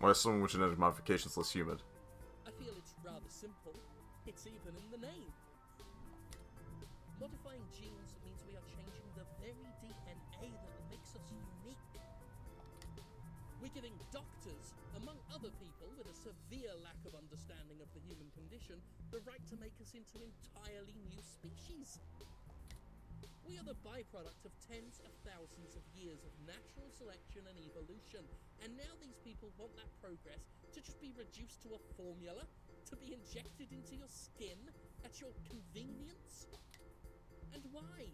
Why is someone with genetic modifications less human? I feel it's rather simple. It's even in the name. Modifying genes means we are changing the very DNA that makes us unique. We're giving doctors, among other people with a severe lack of understanding of the human condition, the right to make us into entirely new species. We are the byproduct of tens of thousands of years of natural selection and evolution, and now these people want that progress to just be reduced to a formula, to be injected into your skin at your convenience? And why?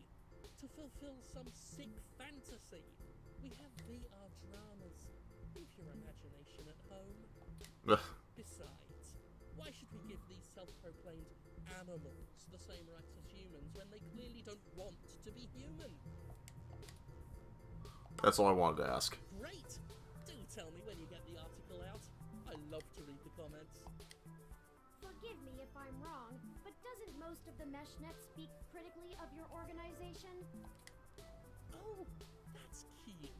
To fulfill some sick fantasy. We have VR dramas. Leave your imagination at home. Besides, why should we give these self-proclaimed animals the same rights as humans when they clearly don't want to be human? That's all I wanted to ask. Great! Do tell me when you get the article out. I love to read the comments. Forgive me if I'm wrong, but doesn't most of the MeshNet speak critically of your organization? Oh, that's cute.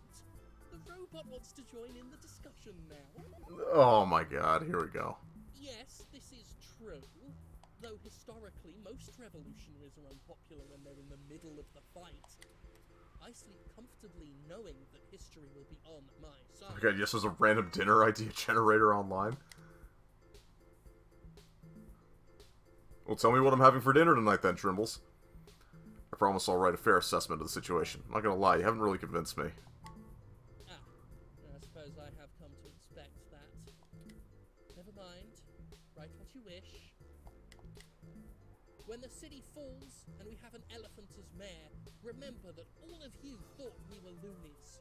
The robot wants to join in the discussion now. Oh my god, here we go. Yes, this is true. Though historically, most revolutionaries are unpopular when they're in the middle of the fight. I sleep comfortably knowing that history will be on my side. Okay, yes, there's a random dinner idea generator online. Well, tell me what I'm having for dinner tonight then, Trimbles. I promise I'll write a fair assessment of the situation. I'm not gonna lie, you haven't really convinced me. Ah, I suppose I have come to expect that. Never mind. Write what you wish. When the city falls and we have an elephant as mayor, remember that all of you thought we were loonies.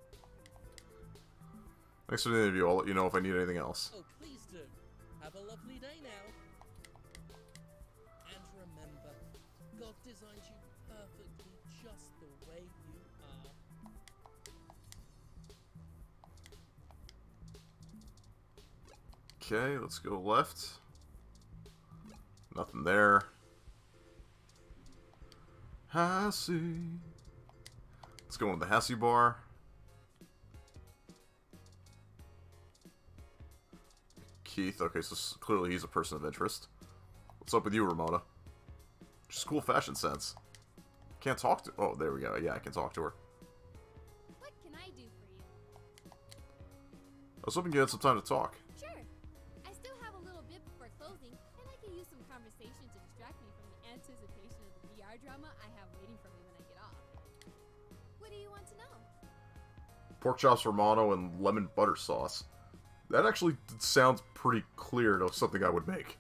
Thanks for the interview. I'll let you know if I need anything else. Oh, please do. Have a lovely day now. And remember, God designed you perfectly just the way you are. Okay, let's go left. Nothing there. Hassie. Let's go into the Hassie bar. Keith. Okay, so clearly he's a person of interest. What's up with you, Ramona? Just cool fashion sense. Can't talk to... Oh, there we go. Yeah, I can talk to her. What can I do for you? I was hoping you had some time to talk. Sure. I still have a little bit before closing, and I can use some conversation to distract me from the anticipation of the VR drama I have waiting for me when I get off. What do you want to know? Pork chops Romano and lemon butter sauce. That actually sounds pretty clear to something I would make.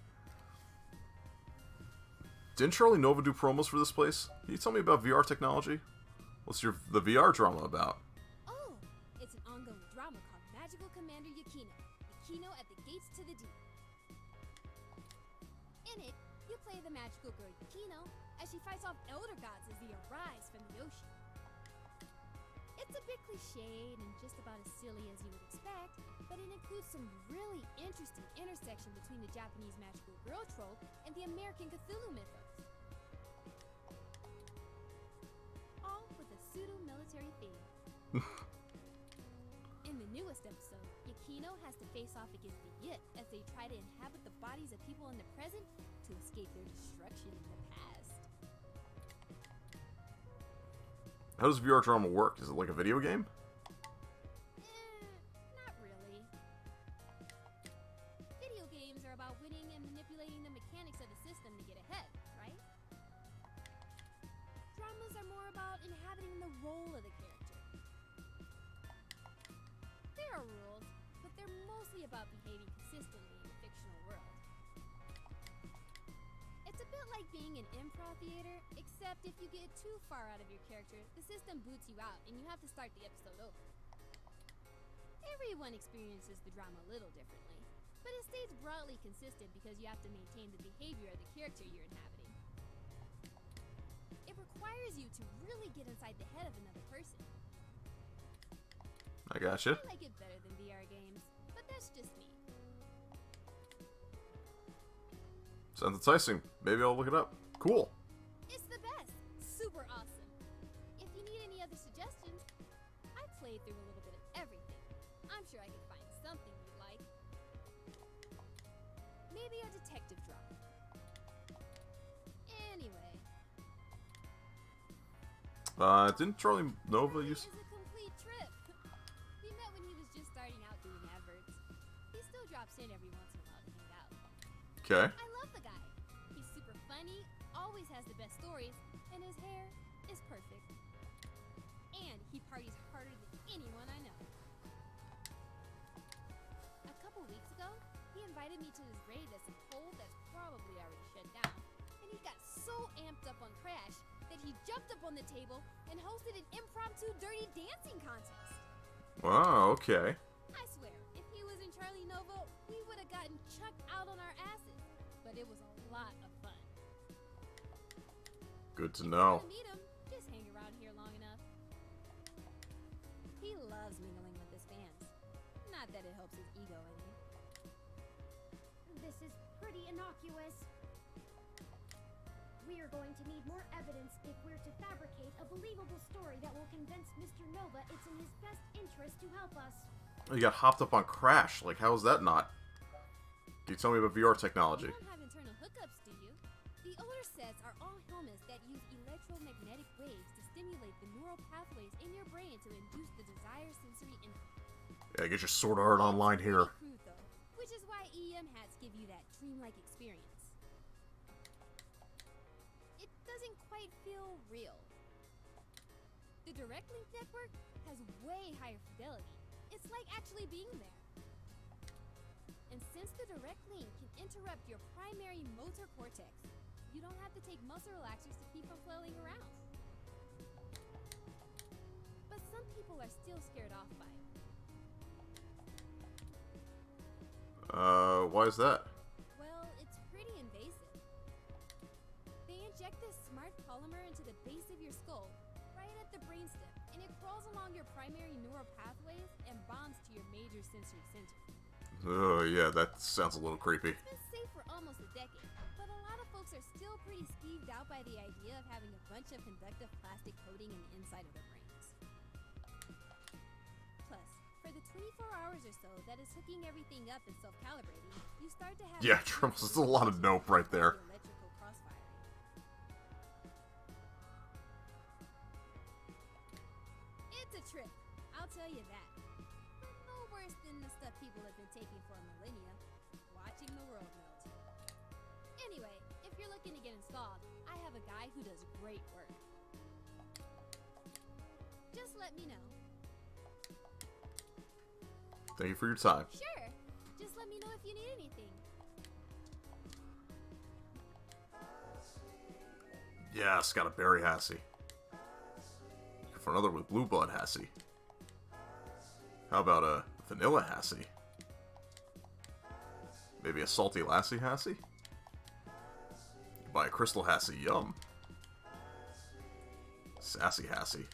Didn't Charlie Nova do promos for this place? Can you tell me about VR technology? What's the VR drama about? Oh, it's an ongoing drama called Magical Commander Yukino. Yukino at the gates to the deep. In it, you play the magical girl Yukino as she fights off elder gods as they arise from the ocean. It's a bit cliched and just about as silly as you would expect, but it includes some really interesting intersection between the Japanese magical girl trope and the American Cthulhu mythos. All with a pseudo-military theme. In the newest episode, Yukino has to face off against the Yit as they try to inhabit the bodies of people in the present to escape their destruction in the past. How does VR drama work? Is it like a video game? Not really. Video games are about winning and manipulating the mechanics of the system to get ahead, right? Dramas are more about inhabiting the role of the character. There are rules, but they're mostly about behaving consistently in a fictional world. It's a bit like being in improv theater, except if you get too far out of your character, the system boots you out and you have to start the episode over. Everyone experiences the drama a little differently, but it stays broadly consistent because you have to maintain the behavior of the character you're inhabiting. It requires you to really get inside the head of another person. I gotcha. I like it better than VR games, but that's just me. Sounds enticing. Maybe I'll look it up. Cool. It's the best. Super awesome. If you need any other suggestions, I've played through a little bit of everything. I'm sure I can find something you'd like. Maybe a detective drama. Anyway. Didn't Charlie Nova It use... is a complete trip. We met when he was just starting out doing adverts. He still drops in every once in a while to hang out. Okay. I love the guy. He's super funny, always has the best stories, and his hair is perfect. And he parties harder than anyone I know. A couple weeks ago, he invited me to his raid at some pole that's probably already shut down. And he got so amped up on Crash that he jumped up on the table and hosted an impromptu dirty dancing contest. Wow, okay. I swear, if he was in Charlie Nova, we would have gotten chucked out on our asses. But it was a lot of fun. Good to If you know. wanna meet him, just hang around here long enough. He loves mingling with his fans. Not that it helps his ego any. This is pretty innocuous. We are going to need more evidence if we're to fabricate a believable story that will convince Mr. Nova it's in his best interest to help us. Oh, you got hopped up on Crash. Like, how is that not? Can you tell me about VR technology? You don't have internal hookups, do you? The older sets are all helmets that use electromagnetic waves to stimulate the neural pathways in your brain to induce the desired sensory input. Yeah, get your Sword Art Online here. Pretty crude, though, which is why EM hats give you that dreamlike experience. It doesn't quite feel real. The Direct Link network has way higher fidelity. It's like actually being there. And since the Direct Link can interrupt your primary motor cortex, you don't have to take muscle relaxers to keep from flailing around. But some people are still scared off by it. Why is that? Well, it's pretty invasive. They inject this smart polymer into the base of your skull, right at the brainstem, and it crawls along your primary neural pathways and bonds to your major sensory center. Oh, yeah, that sounds a little creepy. It's been safe for almost a decade, but a lot of folks are still pretty skeeved out by the idea of having a bunch of conductive plastic coating in the inside of their brains. Plus, for the 24 hours or so that is hooking everything up and self-calibrating, you start to have... Yeah, Trembles, there's a lot of nope right there. Electrical crossfiring. It's a trip, I'll tell you that. But no worse than the stuff people have been taking for millennia. Watching the world melt. Anyway, if you're looking to get installed, I have a guy who does great work. Just let me know. Thank you for your time. Sure. Just let me know if you need anything. Yes, got a berry Hassie. For another with blue blood Hassie. How about a vanilla Hassie? Maybe a salty lassie Hassie? You can buy a crystal Hassie, yum. Sassy Hassie.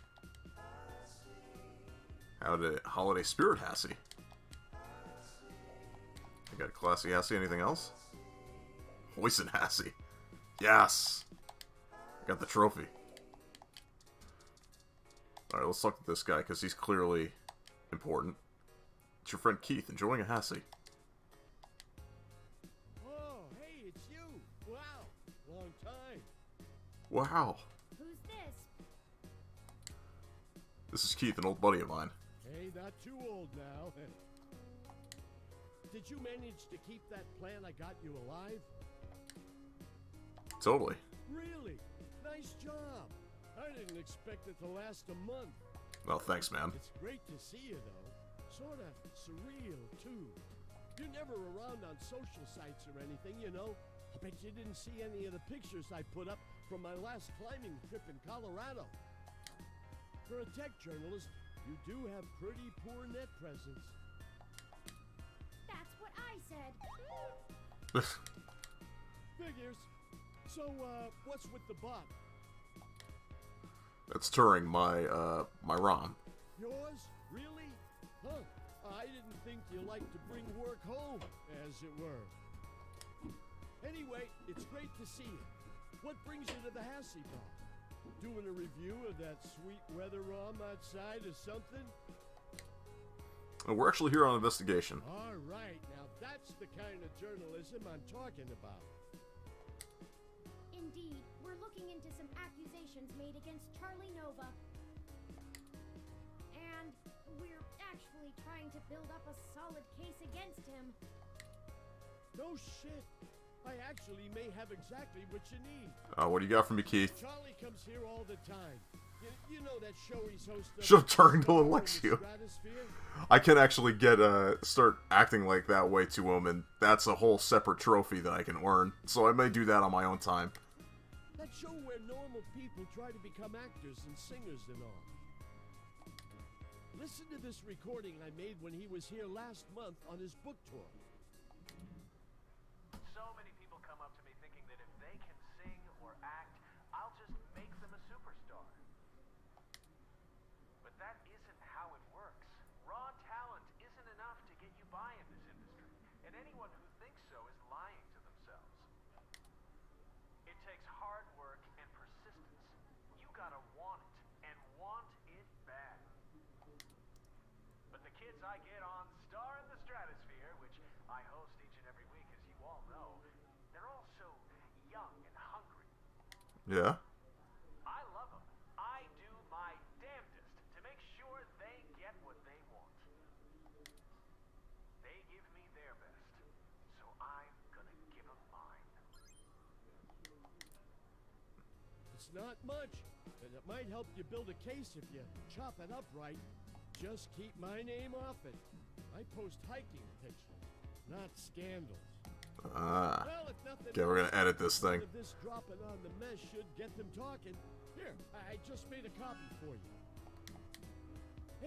How about a holiday spirit Hassie? I got a classy Hassie, anything else? Poison Hassie. Yes! Got the trophy. Alright, let's talk to this guy, because he's clearly important. It's your friend Keith, enjoying a Hassie. Oh, hey, it's you! Wow, long time. Wow. Who's this? This is Keith, an old buddy of mine. Hey, not too old now. Did you manage to keep that plan I got you alive? Totally. Really? Nice job. I didn't expect it to last a month. Well, thanks, man. It's great to see you, though. Sort of surreal, too. You're never around on social sites or anything, you know. I bet you didn't see any of the pictures I put up from my last climbing trip in Colorado. For a tech journalist, you do have pretty poor net presence. That's what I said. Figures. So, what's with the bot? That's Turing, my ROM. Yours? Really? Huh. I didn't think you liked to bring work home, as it were. Anyway, it's great to see you. What brings you to the Hassie bar? Doing a review of that sweet weather ROM outside or something? We're actually here on investigation. All right, now that's the kind of journalism I'm talking about. Indeed, we're looking into some accusations made against Charlie Nova. And we're actually trying to build up a solid case against him. No shit. I actually may have exactly what you need. What do you got for me, Keith? Charlie comes here all the time. You know that show he's hosting. Should have turned no one likes you. Stratosphere? I can actually get start acting like that way to him, and that's a whole separate trophy that I can earn. So I may do that on my own time. That show where normal people try to become actors and singers and all. Listen to this recording I made when he was here last month on his book tour. So many people come up to me thinking that if they can sing or act, I'll just make them a superstar. But that isn't how it works. Raw talent isn't enough to get you by in this industry, and anyone who thinks so is lying to themselves. It takes hard work I get on Star in the Stratosphere, which I host each and every week, as you all know, they're all so young and hungry. Yeah. I love them. I do my damnedest to make sure they get what they want. They give me their best, so I'm gonna give them mine. It's not much, and it might help you build a case if you chop it up right. Just keep my name off it. I post hiking pictures, not scandals. Well, if nothing Okay, we're else, gonna edit this thing. This dropping on the mesh should get them talking. Here, I just made a copy for you.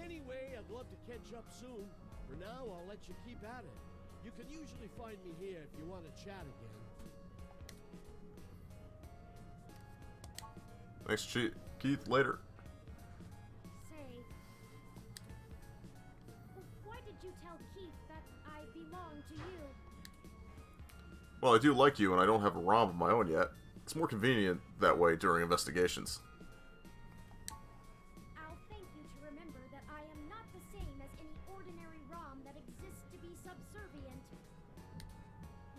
Anyway, I'd love to catch up soon. For now, I'll let you keep at it. You can usually find me here if you want to chat again. Thanks, Keith. Later. Say, why did you tell Keith that I belong to you? Well, I do like you, and I don't have a ROM of my own yet. It's more convenient that way during investigations. I'll thank you to remember that I am not the same as any ordinary ROM that exists to be subservient.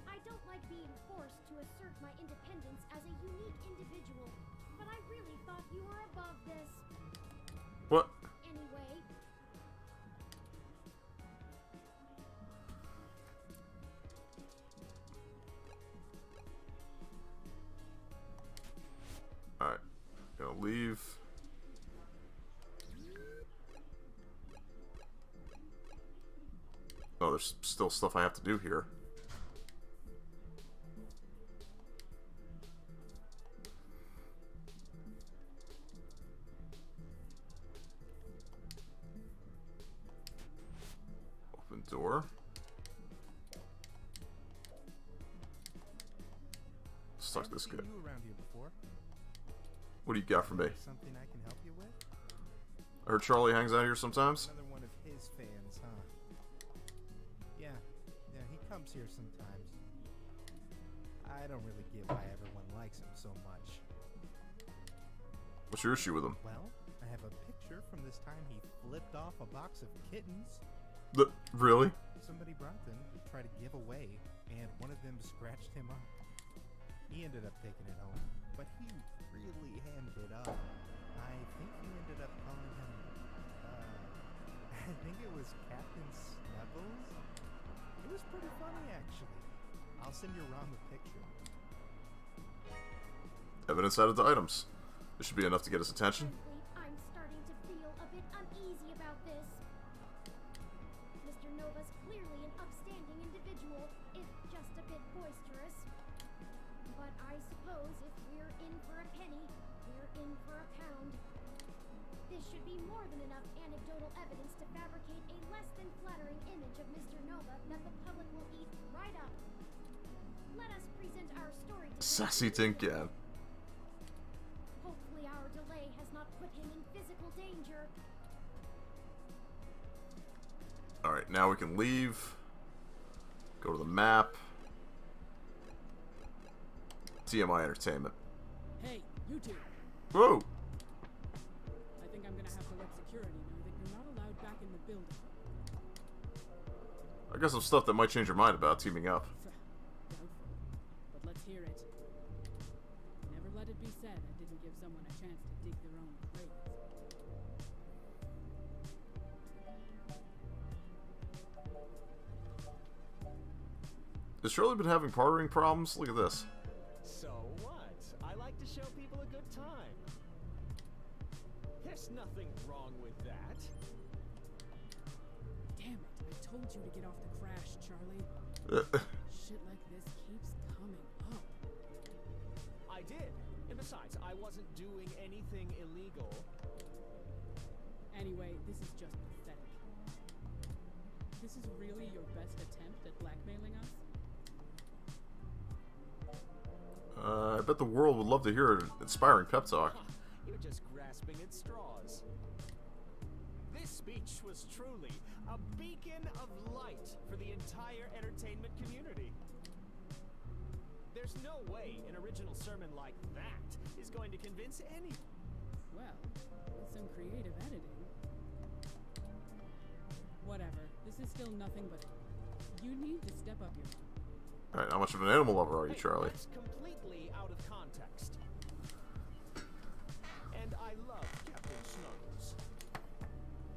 I don't like being forced to assert my independence as a unique individual, but I really thought you were above this. What? Anyway, Alright. Gonna leave. Oh, there's still stuff I have to do here. Open door. Suck this guy. You around here before? What do you got for me? Something I can help you with? I heard Charlie hangs out here sometimes. Another one of his fans, huh? Yeah, he comes here sometimes. I don't really get why everyone likes him so much. What's your issue with him? Well, I have a picture from this time he flipped off a box of kittens. Really? Somebody brought them to try to give away, and one of them scratched him up. He ended up taking it home, but he really hammed it up. I think he ended up calling him, I think it was Captain Snuggles? It was pretty funny, actually. I'll send your ROM a picture. Evidence added to items. This should be enough to get his attention. frankly, I'm starting to feel a bit uneasy about this. Mr. Nova's clearly an upstanding individual, if just a bit boisterous. But I suppose if we're in for a penny, we're in for a pound. This should be more than enough anecdotal evidence to fabricate a less than flattering image of Mr. Nova that the public will eat right up. Let us present our story to him. Sassy Tin Can. Hopefully our delay has not put him in physical danger. Alright, now we can leave. Go to the map. TMI Entertainment. Hey, you two. Whoa! I think I'm gonna have to let security know that you're not allowed back in the building. I got some stuff that might change your mind about teaming up. Doubtful. But let's hear it. Never let it be said I didn't give someone a chance to dig their own grave. Has Shirley been having partnering problems? Look at this. So what? I like to show people a good time. There's nothing wrong with that. Damn it, I told you to get off the crash, Charlie. Shit like this keeps coming up. I did. And besides, I wasn't doing anything illegal. Anyway, this is just pathetic. This is really your best attempt at blackmailing us? I bet the world would love to hear an inspiring pep talk. You're just grasping at straws. This speech was truly a beacon of light for the entire entertainment community. There's no way an original sermon like that is going to convince anyone. Well, with some creative editing. Whatever. This is still nothing but... You need to step up your... Alright, how much of an animal lover are you, Hey, Charlie? that's completely out of context. And I love Captain Snuggles.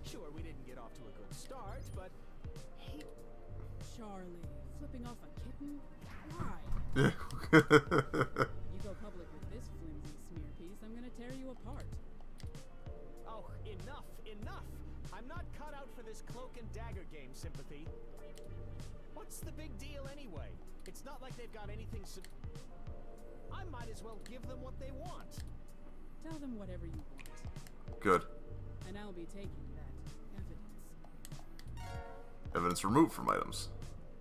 Sure, we didn't get off to a good start, but he... Charlie, flipping off a kitten? Why? Yeah. You go public with this flimsy smear piece, I'm gonna tear you apart. Oh, enough, enough! I'm not cut out for this cloak and dagger game, Sympathy. What's the big deal anyway? It's not like they've got anything I might as well give them what they want. Tell them whatever you want, Good. and I'll be taking that evidence. Evidence removed from items.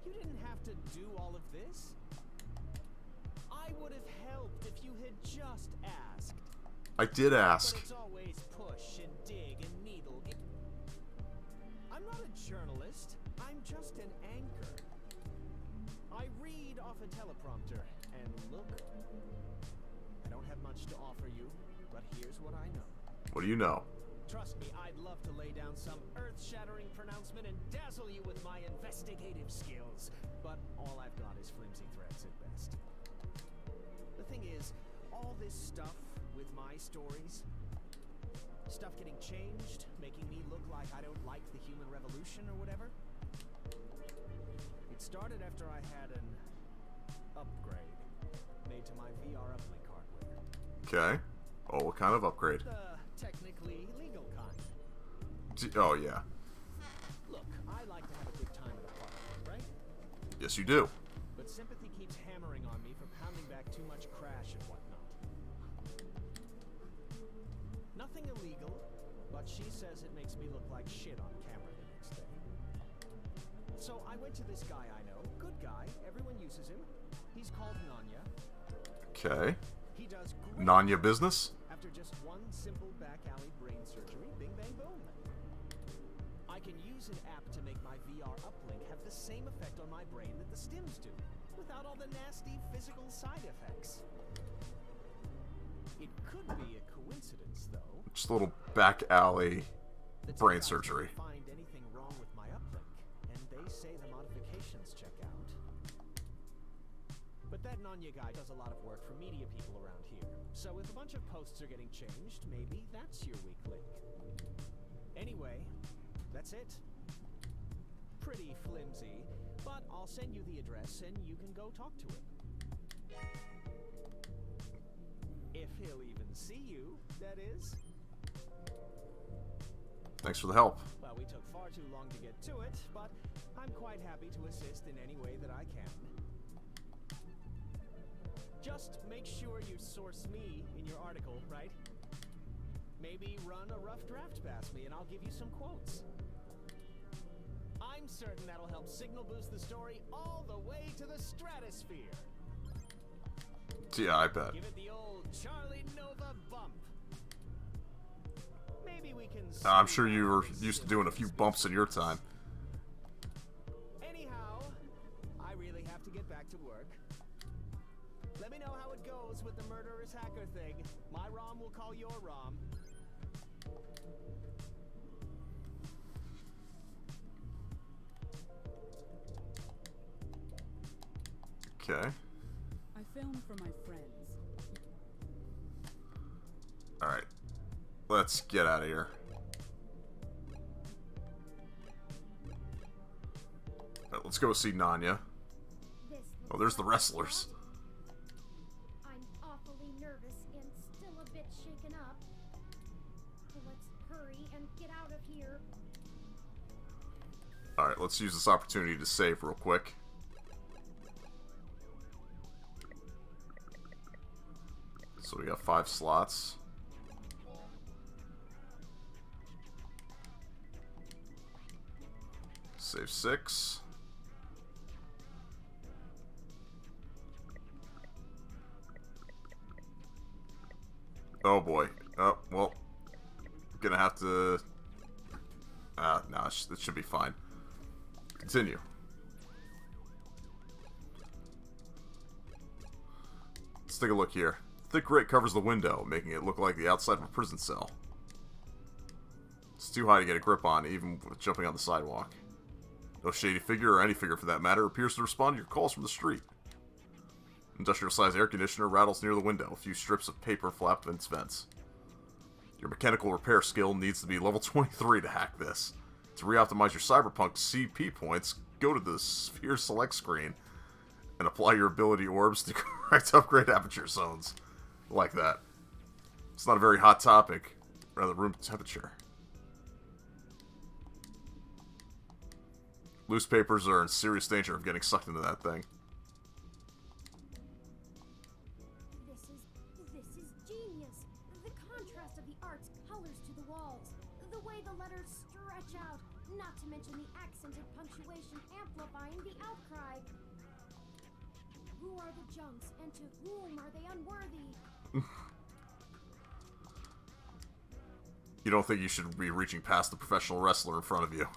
You didn't have to do all of this. I would have helped if you had just asked. I did ask. But it's always push and dig and needle. I'm not a journalist. I'm just an anchor. I read off a teleprompter, and look, I don't have much to offer you, but here's what I know. What do you know? Trust me, I'd love to lay down some earth-shattering pronouncement and dazzle you with my investigative skills, but all I've got is flimsy threats at best. The thing is, all this stuff with my stories, stuff getting changed, making me look like I don't like the human revolution or whatever, it started after I had an upgrade made to my VR uplink hardware. Okay. Oh, what kind of upgrade? The technically legal kind. Oh, yeah. Look, I like to have a good time at a party, right? Yes, you do. But Sympathy keeps hammering on me for pounding back too much crash and whatnot. Nothing illegal, but she says it makes me look like shit on camera the next day. So I went to this guy I know, good guy, everyone uses him. He's called Nanya. Okay. He does great Nanya business? after just one simple back alley brain surgery, bing bang boom. I can use an app to make my VR uplink have the same effect on my brain that the stims do, without all the nasty physical side effects. It could be a coincidence, though. Just a little back alley The brain tech guys surgery. didn't find anything wrong with my uplink, and they say the modifications check out. But that Nanya guy does a lot of work for media people around here. So if a bunch of posts are getting changed, maybe that's your weak link. Anyway, that's it. Pretty flimsy, but I'll send you the address and you can go talk to him. If he'll even see you, that is. Thanks for the help. Well, we took far too long to get to it, but I'm quite happy to assist in any way that I can. Just make sure you source me in your article, right? Maybe run a rough draft past me and I'll give you some quotes. I'm certain that'll help signal boost the story all the way to the stratosphere. Yeah, I bet. Give it the old Charlie Nova bump. Maybe we can. I'm sure you were used to doing a few bumps in your time. Anyhow, I really have to get back to work. Let me know how it goes with the murderous hacker thing. My ROM will call your ROM. Okay. I film for my friends. Alright. Let's get out of here. Alright, let's go see Nanya. This Oh, there's the looks like a wrestlers. job. I'm awfully nervous and still a bit shaken up. Let's hurry and get out of here. Alright, let's use this opportunity to save real quick. So we got 5 slots. Save 6. Oh boy. Oh, well. Gonna have to... no, it should be fine. Continue. Let's take a look here. Thick grate covers the window, making it look like the outside of a prison cell. It's too high to get a grip on, even with jumping on the sidewalk. No shady figure, or any figure for that matter, appears to respond to your calls from the street. Industrial-sized air conditioner rattles near the window. A few strips of paper flap in its vents. Your mechanical repair skill needs to be level 23 to hack this. To re-optimize your Cyberpunk CP points, go to the Sphere Select screen and apply your ability orbs to correct upgrade aperture zones. Like that. It's not a very hot topic. Rather room temperature. Loose papers are in serious danger of getting sucked into that thing. This is genius. The contrast of the art's colors to the walls. The way the letters stretch out. Not to mention the accented punctuation amplifying the outcry. Who are the junks, and to whom are they unworthy? You don't think you should be reaching past the professional wrestler in front of you.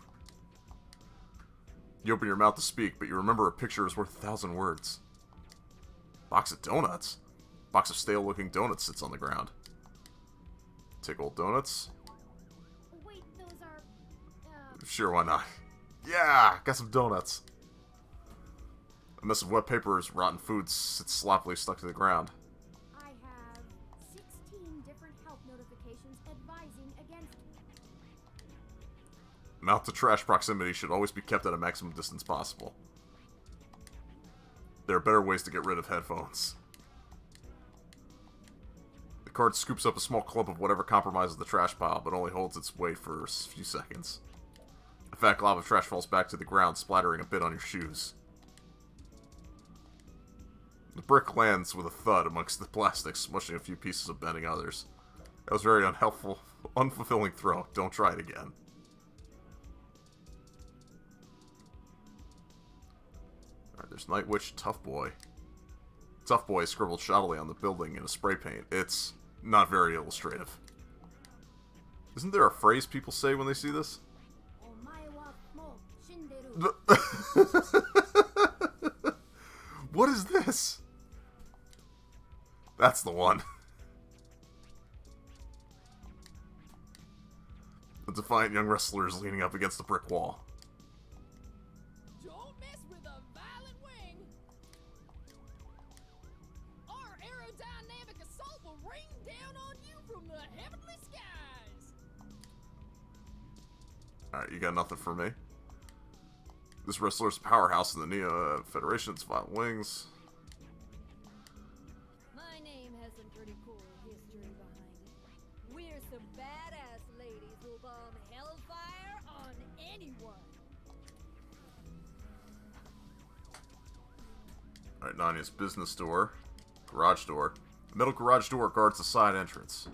You open your mouth to speak, but you remember a picture is worth 1,000 words. Box of donuts? Box of stale-looking donuts sits on the ground. Take old donuts? Wait, those are... Sure, why not? Yeah! Got some donuts. A mess of wet paper is rotten food sits sloppily stuck to the ground. I have 16 different health notifications advising against... Mouth to trash proximity should always be kept at a maximum distance possible. There are better ways to get rid of headphones. The card scoops up a small clump of whatever compromises the trash pile, but only holds its weight for a few seconds. A fat glob of trash falls back to the ground, splattering a bit on your shoes. The brick lands with a thud amongst the plastics, smushing a few pieces of bending others. That was a very unhelpful, unfulfilling throw. Don't try it again. Alright, there's Night Witch, Tough Boy. Tough Boy scribbled shoddily on the building in a spray paint. It's not very illustrative. Isn't there a phrase people say when they see this? What is this? That's the one. The defiant young wrestler is leaning up against the brick wall. Don't mess with a violent wing! Our aerodynamic assault will rain down on you from the heavenly skies! Alright, you got nothing for me? This wrestler's a powerhouse in the Neo Federation's violent wings. My name has some pretty cool history behind it. We're some badass ladies who'll bomb hellfire on anyone. Alright, Nanya's business door. Garage door. The metal garage door guards the side entrance.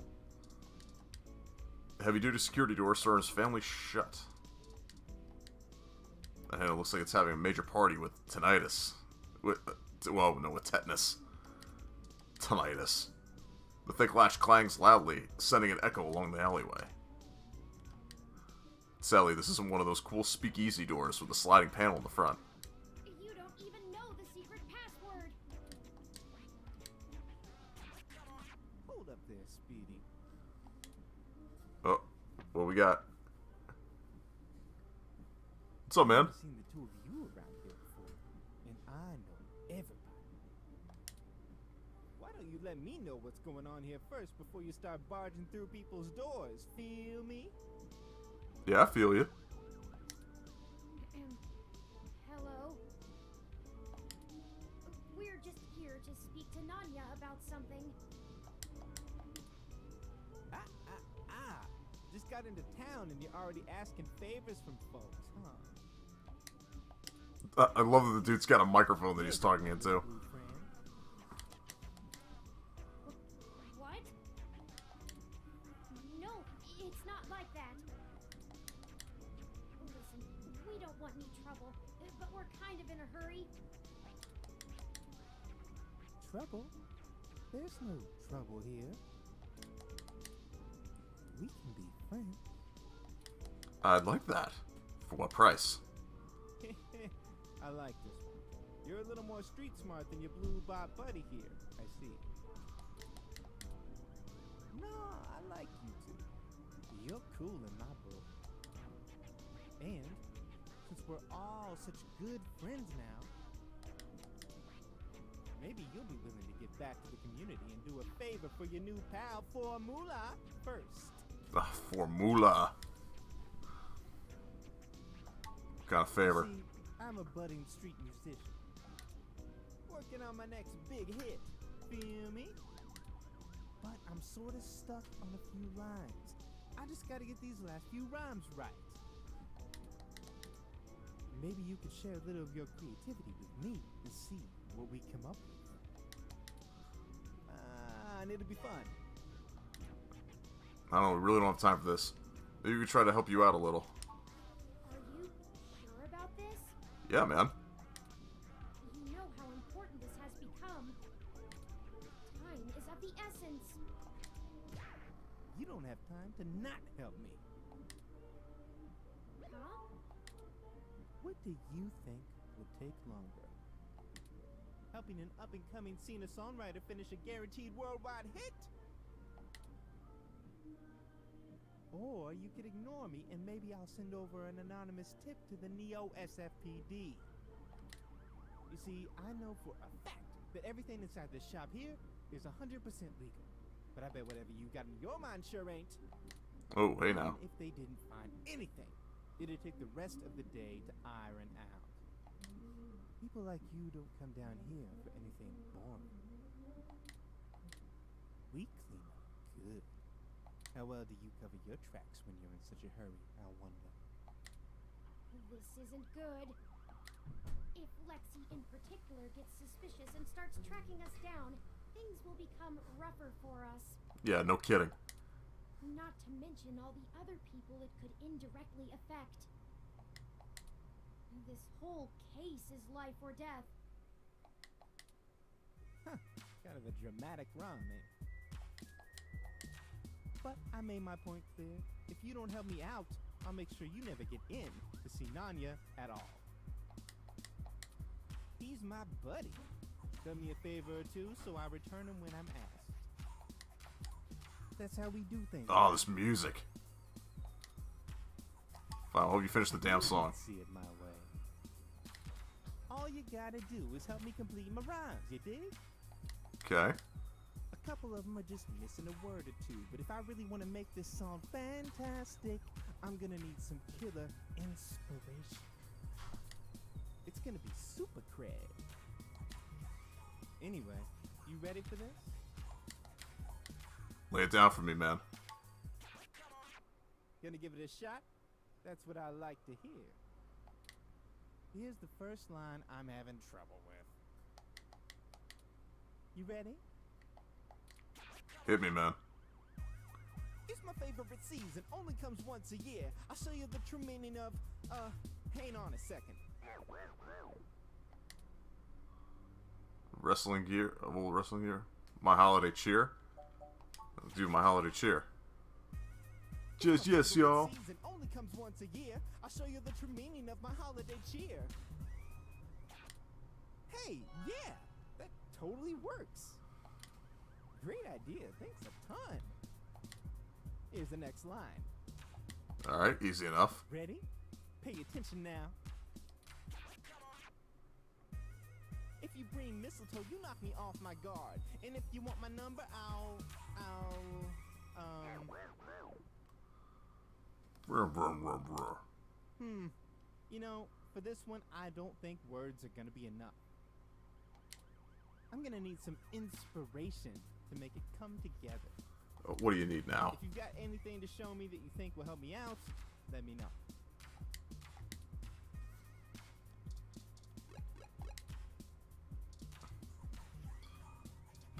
The heavy-duty security door serves family shut. And it looks like it's having a major party with tinnitus. With tetanus. Tinnitus. The thick latch clangs loudly, sending an echo along the alleyway. Sadly, this isn't one of those cool speakeasy doors with a sliding panel in the front. You don't even know the secret password! Hold up there, Speedy. Oh, what we got? What's up, man? I've seen the two of you around here before, and I know everybody. Why don't you let me know what's going on here first before you start barging through people's doors? Feel me? Yeah, I feel you. Hello? We're just here to speak to Nanya about something. Just got into town and you're already asking favors from folks, huh? I love that the dude's got a microphone that he's talking into. What? No, it's not like that. Listen, we don't want any trouble, but we're kind of in a hurry. Trouble? There's no trouble here. We can be friends. I'd like that. For what price? I like this one. You're a little more street smart than your blue bot buddy here, I see. No, I like you two. You're cool in my book. And since we're all such good friends now, maybe you'll be willing to give back to the community and do a favor for your new pal Formula first. Formula. What kind of favor? See, I'm a budding street musician, working on my next big hit. Feel me? But I'm sort of stuck on a few lines. I just gotta get these last few rhymes right. Maybe you could share a little of your creativity with me and see what we come up with. And it'll be fun. I don't know, we really don't have time for this. Maybe we could try to help you out a little. Are you sure about this? Yeah, man. You know how important this has become. Time is of the essence. You don't have time to not help me. Huh? What do you think would take longer? Helping an up-and-coming singer-songwriter finish a guaranteed worldwide hit? Or you could ignore me and maybe I'll send over an anonymous tip to the Neo SFPD. You see, I know for a fact that everything inside this shop here is 100% legal. But I bet whatever you got in your mind sure ain't. Oh, hey now. If they didn't find anything, it'd take the rest of the day to iron out. People like you don't come down here for anything boring. We clean up good. How well do you cover your tracks when you're in such a hurry, I wonder? This isn't good. If Lexi in particular gets suspicious and starts tracking us down, things will become rougher for us. Yeah, no kidding. Not to mention all the other people it could indirectly affect. This whole case is life or death. Huh, kind of a dramatic rhyme, eh? But I made my point clear. If you don't help me out, I'll make sure you never get in to see Nanya at all. He's my buddy. Done me a favor or two, so I return him when I'm asked. That's how we do things. Oh, this music. Fine, I hope you finish the damn song. See it my way. All you gotta do is help me complete my rhymes, you dig? Okay. A couple of them are just missing a word or two, but if I really want to make this song fantastic, I'm gonna need some killer inspiration. It's gonna be super cred. Anyway, you ready for this? Lay it down for me, man. Gonna give it a shot? That's what I like to hear. Here's the first line I'm having trouble with. You ready? Hit me, man. It's my favorite season, only comes once a year. I'll show you the true meaning of, hang on a second. Wrestling gear, a little wrestling gear. My holiday cheer. Let's do my holiday cheer. Just yes, y'all. Season only comes once a year. I'll show you the true meaning of my holiday cheer. Hey, yeah, that totally works. Great idea, thanks a ton. Here's the next line. Alright, easy enough. Ready? Pay attention now. If you bring mistletoe, you knock me off my guard. And if you want my number, Brum, brum, brum, brum. You know, for this one, I don't think words are gonna be enough. I'm gonna need some inspiration to make it come together. What do you need now? If you've got anything to show me that you think will help me out, let me know.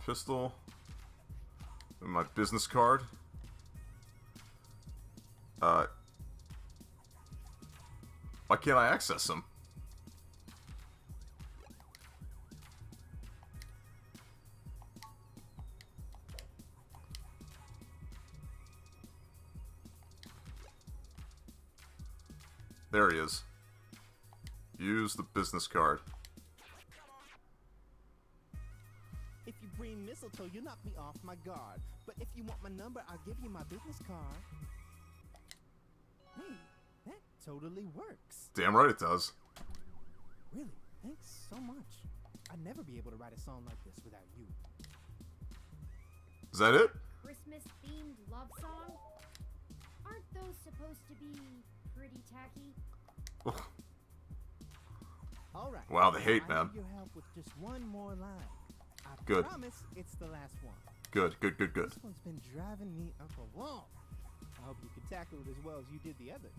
Pistol. And my business card. Why can't I access them? There he is. Use the business card. If you bring mistletoe, you knock me off my guard. But if you want my number, I'll give you my business card. Hey, that totally works. Damn right it does. Really, thanks so much. I'd never be able to write a song like this without you. Is that it? Christmas-themed love song? Aren't those supposed to be pretty tacky? All right. Wow, the hate, I man. need your help with just one more line. I Good. promise it's the last one. Good, good, good, good. This one's been driving me up a wall. I hope you can tackle it as well as you did the others.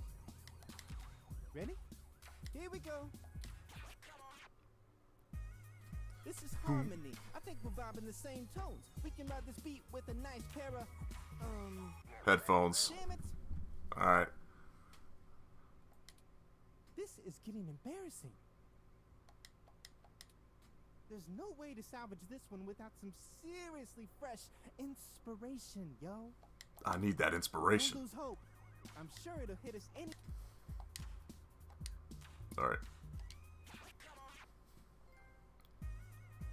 Ready? Here we go. This is harmony. I think we're vibing the same tones. We can ride this beat with a nice pair of, Headphones. damn it. Alright. This is getting embarrassing. There's no way to salvage this one without some seriously fresh inspiration, yo. I need that inspiration. Don't lose hope. I'm sure it'll hit us any. Alright.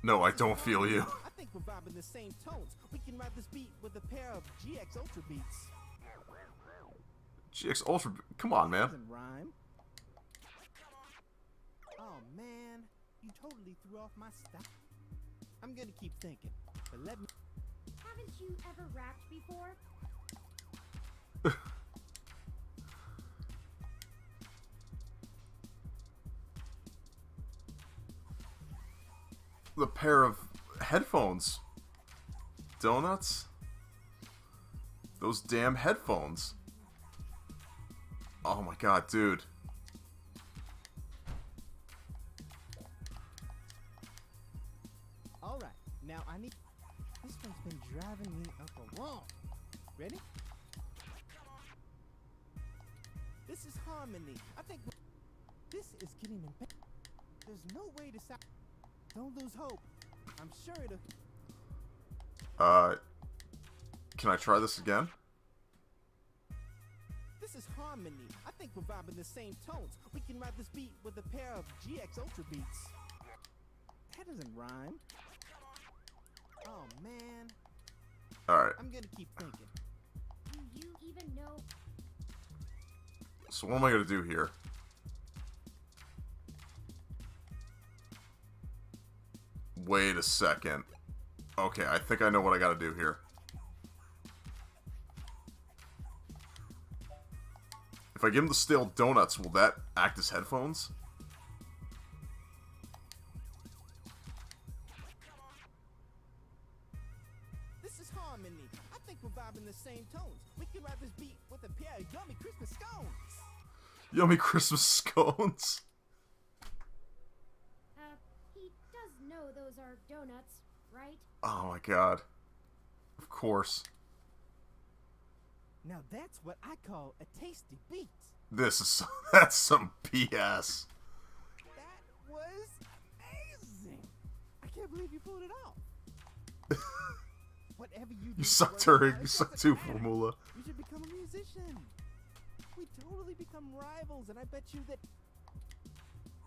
No, I don't feel you. I think we're vibing the same tones. We can ride this beat with a pair of GX Ultra beats. GX Ultra. Come on, man. Doesn't rhyme. Oh man, you totally threw off my stuff. I'm gonna keep thinking, but let me. Haven't you ever rapped before? The pair of headphones. Donuts? Those damn headphones. Oh my god, dude. Alright, now I need. This one's been driving me up a wall. Ready? This is harmony. I think. This is getting embarrassing. There's no way to stop. Don't lose hope. I'm sure it'll. Can I try this again? This is harmony. I think we're vibing the same tones. We can ride this beat with a pair of GX Ultra beats. That doesn't rhyme. Oh man. Alright. I'm gonna keep thinking. Do you even know? So what am I gonna do here? Wait a second. Okay, I think I know what I gotta do here. If I give him the stale donuts, will that act as headphones? This is harmony. I think we're vibing the same tones. We can ride this beat with a pair of yummy Christmas scones. Yummy Christmas scones. He does know those are donuts, right? Oh my god. Of course. Now that's what I call a tasty beat. This is that's some BS. That was amazing. I can't believe you pulled it off. Whatever you do. You suck, works Turing. out, You it suck doesn't too, matter. Formula. You should become a musician. We totally become rivals, and I bet you that.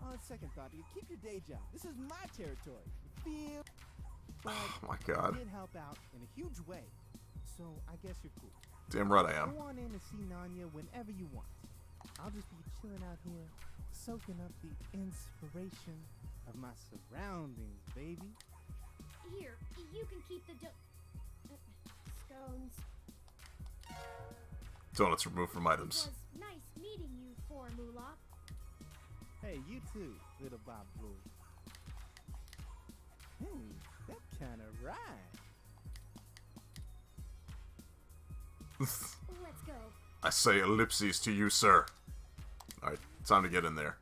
On second thought, you keep your day job. This is my territory. You feel? But Oh my god. you did help out in a huge way, so I guess you're cool. Damn right I am. Go on in and see Nanya whenever you want. I'll just be chilling out here, soaking up the inspiration of my surroundings, baby. Here, you can keep the scones. Donuts removed from It items. was nice meeting you, Formula. Hey, you too, little Bob Blue. That kind of rhyme. Let's go. I say ellipses to you, sir. Alright, time to get in there.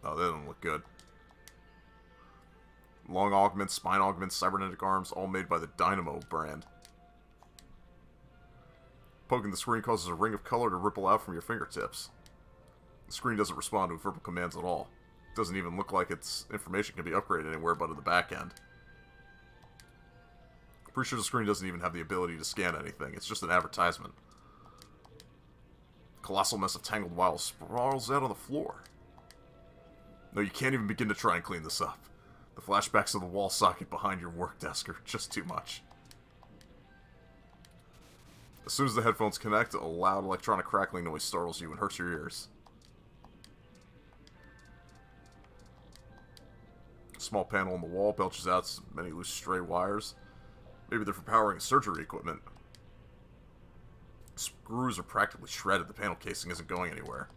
Oh, that doesn't look good. Long augments, spine augments, cybernetic arms, all made by the Dynamo brand. Poking the screen causes a ring of color to ripple out from your fingertips. The screen doesn't respond to verbal commands at all. It doesn't even look like its information can be upgraded anywhere but at the back end. Pretty sure the screen doesn't even have the ability to scan anything. It's just an advertisement. Colossal mess of tangled wires sprawls out on the floor. No, you can't even begin to try and clean this up. The flashbacks of the wall socket behind your work desk are just too much. As soon as the headphones connect, a loud electronic crackling noise startles you and hurts your ears. A small panel on the wall belches out many loose stray wires. Maybe they're for powering surgery equipment. Screws are practically shredded. The panel casing isn't going anywhere.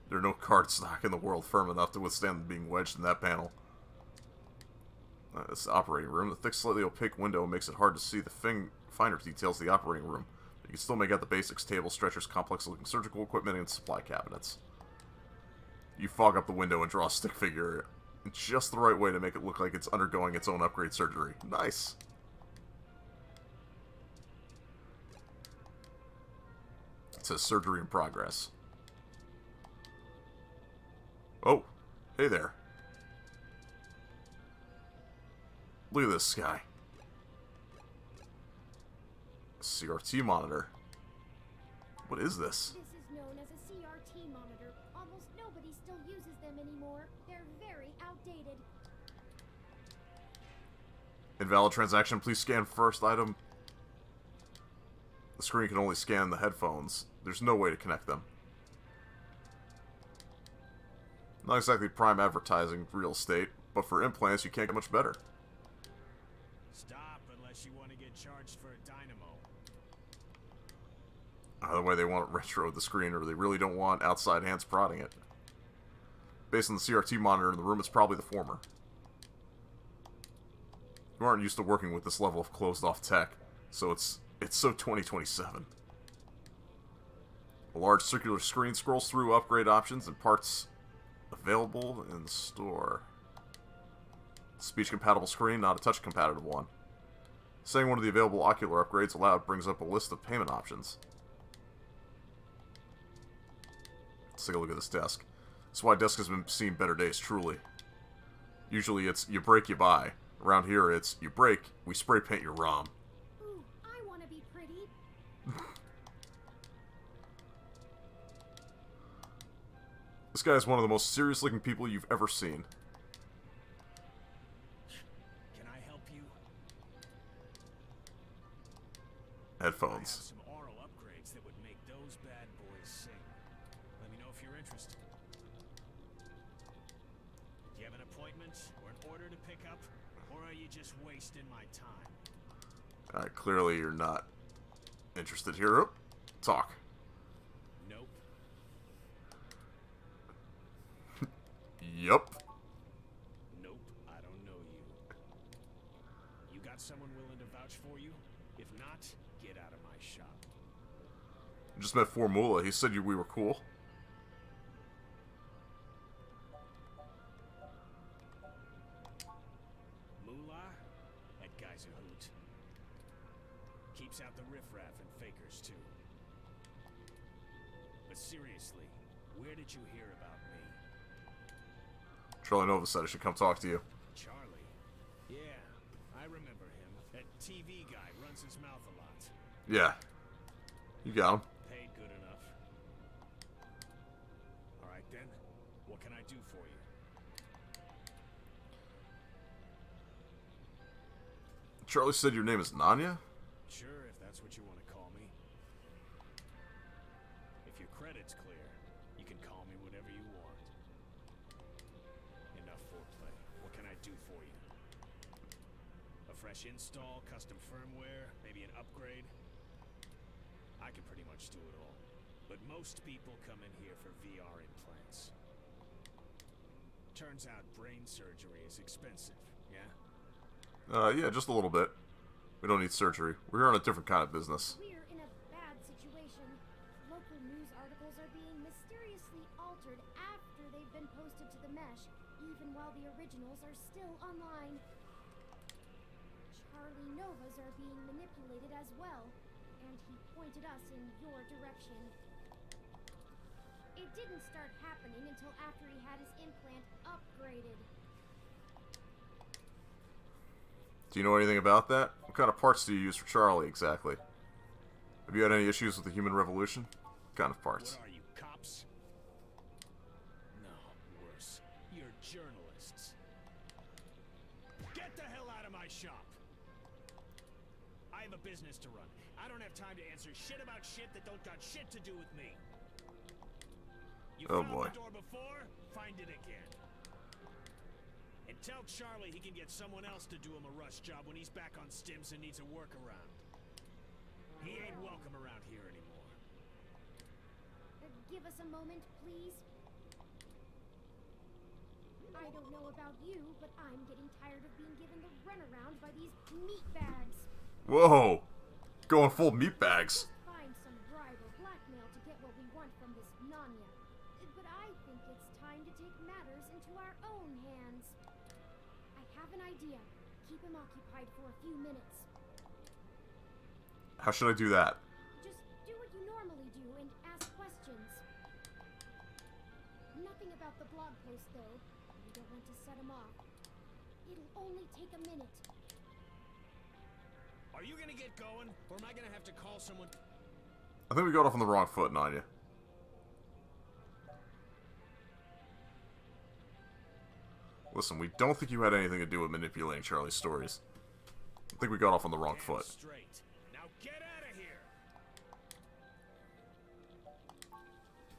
There are no cardstock in the world firm enough to withstand being wedged in that panel. This is the operating room. The thick, slightly opaque window makes it hard to see the finer details of the operating room. You can still make out the basics: tables, stretchers, complex-looking surgical equipment, and supply cabinets. You fog up the window and draw a stick figure in just the right way to make it look like it's undergoing its own upgrade surgery. Nice! It says surgery in progress. Oh, hey there. Look at this guy. A CRT monitor. What is this? This is known as a CRT monitor. Almost nobody still uses them anymore. They're very outdated. Invalid transaction. Please scan first item. The screen can only scan the headphones. There's no way to connect them. Not exactly prime advertising real estate, but for implants you can't get much better. Stop unless you want to get charged for a dynamo. Either way, they want it retro the screen, or they really don't want outside hands prodding it. Based on the CRT monitor in the room, it's probably the former. You aren't used to working with this level of closed-off tech, so it's so 2027. A large circular screen scrolls through upgrade options and parts available in the store. Speech-compatible screen, not a touch-compatible one. Saying one of the available ocular upgrades aloud brings up a list of payment options. Let's take a look at this desk. That's why desk has been seen better days, truly. Usually it's, you break, you buy. Around here it's, you break, we spray paint your ROM. Ooh, I want to be pretty. This guy is one of the most serious-looking people you've ever seen. Can I help you? I have Headphones. some oral upgrades that would make those bad boys sing. Let me know if you're interested. Do you have an appointment or an order to pick up? Or are you just wasting my time? Alright, clearly you're not interested here. Oh, talk. Nope. Yup. Nope, I don't know you. You got someone willing to vouch for you? If not, get out of my shop. Just met Formula. He said we were cool. Moolah? That guy's a hoot. Keeps out the riffraff and fakers, too. But seriously, where did you hear about me? Charlie Nova said I should come talk to you. Charlie? Yeah, I remember him. That TV guy runs his mouth a lot. Yeah. You got him. Paid good enough. Alright then, what can I do for you? Charlie said your name is Nanya? Sure, if that's what you want to call me. If your credit's clear, you can call me whatever you want. Enough foreplay. What can I do for you? A fresh install, custom firmware, maybe an upgrade? I can pretty much do it all. But most people come in here for VR implants. Turns out brain surgery is expensive, yeah? Yeah, just a little bit. We don't need surgery. We're here on a different kind of business. We're in a bad situation. Local news articles are being mysteriously altered after they've been posted to the mesh, even while the originals are still online. Charlie Novas are being manipulated as well, and he pointed us in your direction. It didn't start happening until after he had his implant upgraded. Do you know anything about that? What kind of parts do you use for Charlie, exactly? Have you had any issues with the human revolution? What kind of parts? What are you, cops? No, worse. You're journalists. Get the hell out of my shop! I have a business to run. I don't have time to answer shit about shit that don't got shit to do with me. You Oh, found boy. the door before, find it again. And tell Charlie he can get someone else to do him a rush job when he's back on stims and needs a workaround. He ain't welcome around here anymore. Give us a moment, please. I don't know about you, but I'm getting tired of being given the runaround by these meat bags. Whoa! Going full meat bags. Find some bribe or blackmail to get what we want from this Nanya. But I think it's time to take matters into our own hands. I have an idea. Keep him occupied for a few minutes. How should I do that? Just do what you normally do and ask questions. Nothing about the blog post, though. We don't want to set him off. It'll only take a minute. Are you gonna get going, or am I gonna have to call someone? I think we got off on the wrong foot, Nanya. Listen, we don't think you had anything to do with manipulating Charlie's stories. I think we got off on the wrong Damn foot. straight. Now get out of here.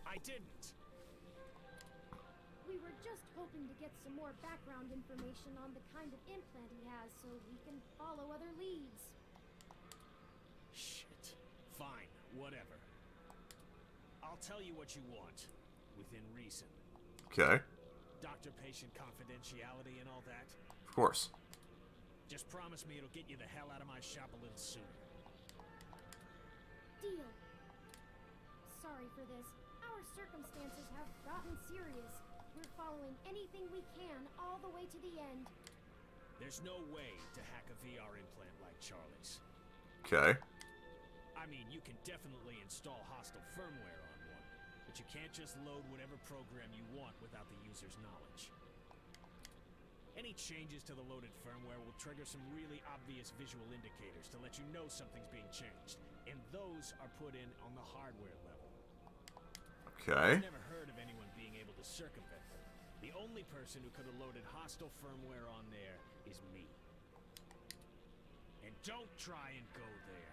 I didn't. We were just hoping to get some more background information on the kind of implant he has so we can follow other leads. Shit. Fine. Whatever. I'll tell you what you want. Within reason. Okay, Doctor-patient confidentiality and all that. of course. Just promise me it'll get you the hell out of my shop a little sooner. Deal. Sorry for this. Our circumstances have gotten serious. We're following anything we can all the way to the end. There's no way to hack a VR implant like Charlie's. Okay. I mean, you can definitely install hostile firmware on one, but you can't just load whatever program you want without the user's knowledge. Any changes to the loaded firmware will trigger some really obvious visual indicators to let you know something's being changed, and those are put in on the hardware level. Okay. I've never heard of anyone being able to circumvent them. The only person who could have loaded hostile firmware on there is me. And don't try and go there.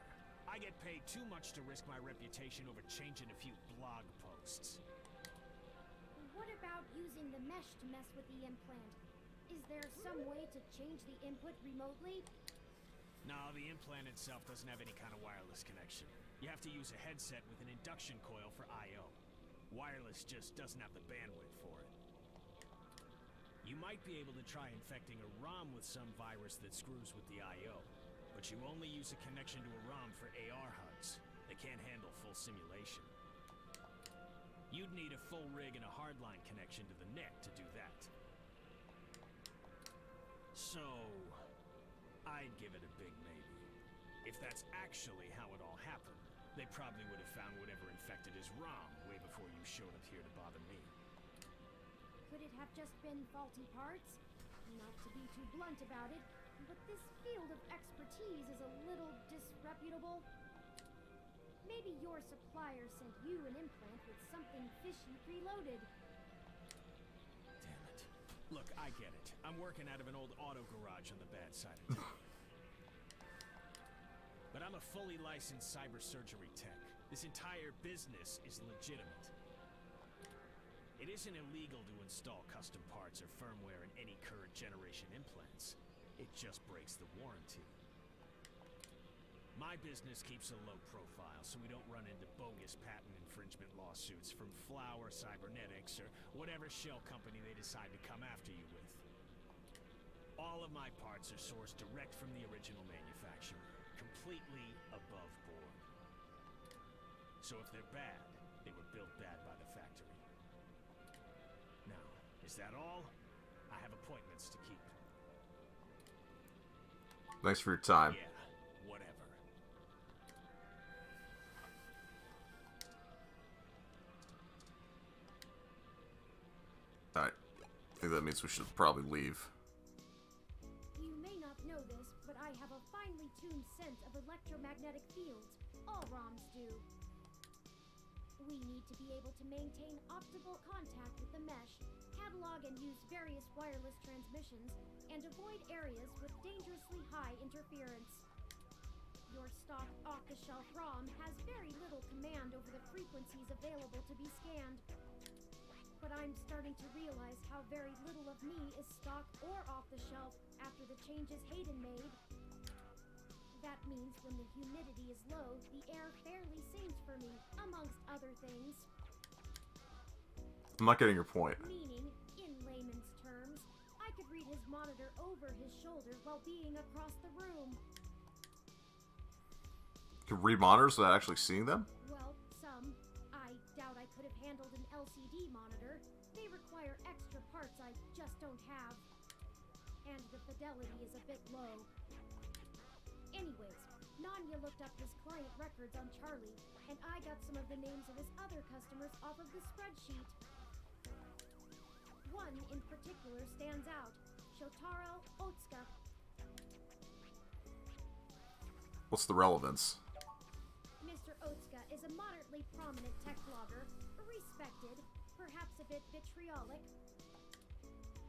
I get paid too much to risk my reputation over changing a few blog posts. What about using the mesh to mess with the implant? Is there some way to change the input remotely? No, the implant itself doesn't have any kind of wireless connection. You have to use a headset with an induction coil for I/O. Wireless just doesn't have the bandwidth for it. You might be able to try infecting a ROM with some virus that screws with the I/O, but you only use a connection to a ROM for AR HUDs. They can't handle full simulation. You'd need a full rig and a hardline connection to the net to do that. So, I'd give it a big maybe. If that's actually how it all happened, they probably would have found whatever infected his ROM way before you showed up here to bother me. Could it have just been faulty parts? Not to be too blunt about it, but this field of expertise is a little disreputable. Maybe your supplier sent you an implant with something fishy preloaded. Damn it. Look, I get it. I'm working out of an old auto garage on the bad side of town. But I'm a fully licensed cybersurgery tech. This entire business is legitimate. It isn't illegal to install custom parts or firmware in any current generation implants. It just breaks the warranty. My business keeps a low profile so we don't run into bogus patent infringement lawsuits from Flower Cybernetics or whatever shell company they decide to come after you with. All of my parts are sourced direct from the original manufacturer, completely above board. So if they're bad, they were built bad by the factory. Now, is that all? I have appointments to keep. Thanks for your time. Yeah, whatever. Alright. I think that means we should probably leave. You may not know this, but I have a finely tuned sense of electromagnetic fields. All ROMs do. We need to be able to maintain optimal contact with the mesh, catalog and use various wireless transmissions, and avoid areas with dangerously high interference. Your stock off-the-shelf ROM has very little command over the frequencies available to be scanned. But I'm starting to realize how very little of me is stock or off-the-shelf after the changes Hayden made. That means when the humidity is low, the air fairly sings for me, amongst other things. I'm not getting your point. Meaning, in layman's terms, I could read his monitor over his shoulder while being across the room. You can read monitors without actually seeing them? Well, some. I doubt I could have handled an LCD monitor. They require extra parts I just don't have. And the fidelity is a bit low. Anyways, Nanya looked up his client records on Charlie, and I got some of the names of his other customers off of the spreadsheet. One in particular stands out, Shotaro Otsuka. What's the relevance? Mr. Otsuka is a moderately prominent tech blogger, respected, perhaps a bit vitriolic.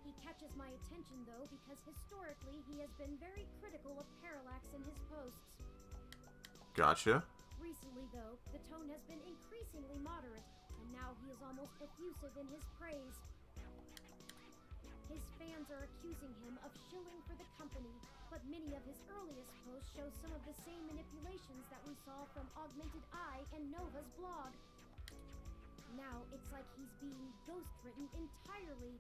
He catches my attention, though, because historically he has been very critical of Parallax in his posts. Gotcha. Recently, though, the tone has been increasingly moderate, and now he is almost effusive in his praise. His fans are accusing him of shilling for the company, but many of his earliest posts show some of the same manipulations that we saw from Augmented Eye and Nova's blog. Now it's like he's being ghost-written entirely.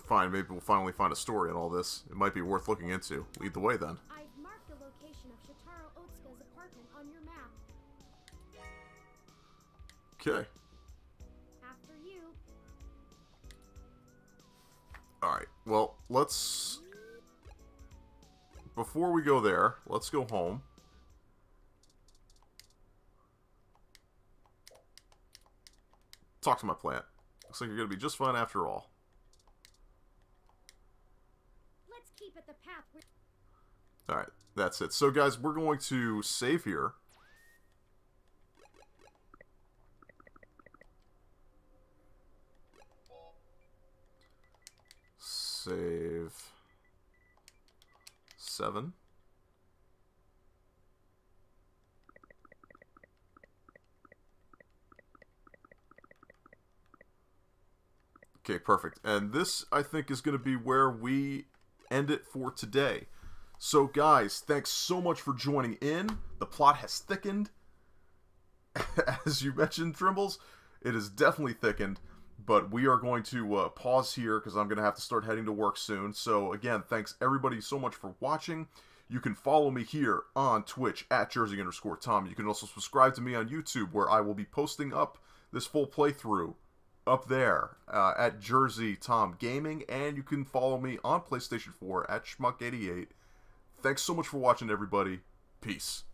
Fine, maybe we'll finally find a story in all this. It might be worth looking into. Lead the way, then. I've marked the location of Shotaro Otsuka's apartment on your map. Okay. After you. Alright, well, let's... Before we go there, let's go home. Talk to my plant. Looks like you're going to be just fine after all. Let's keep it the path we're... Alright, that's it. So, guys, we're going to save here. Save 7. Okay, perfect. And this, I think, is going to be where we end it for today. So, guys, thanks so much for joining in. The plot has thickened. As you mentioned, Trimbles, it has definitely thickened. But we are going to pause here because I'm going to have to start heading to work soon. So, again, thanks everybody so much for watching. You can follow me here on Twitch at Jersey_Tom. You can also subscribe to me on YouTube where I will be posting up this full playthrough up there at Jersey Tom Gaming. And you can follow me on PlayStation 4 at Schmuck88. Thanks so much for watching, everybody. Peace.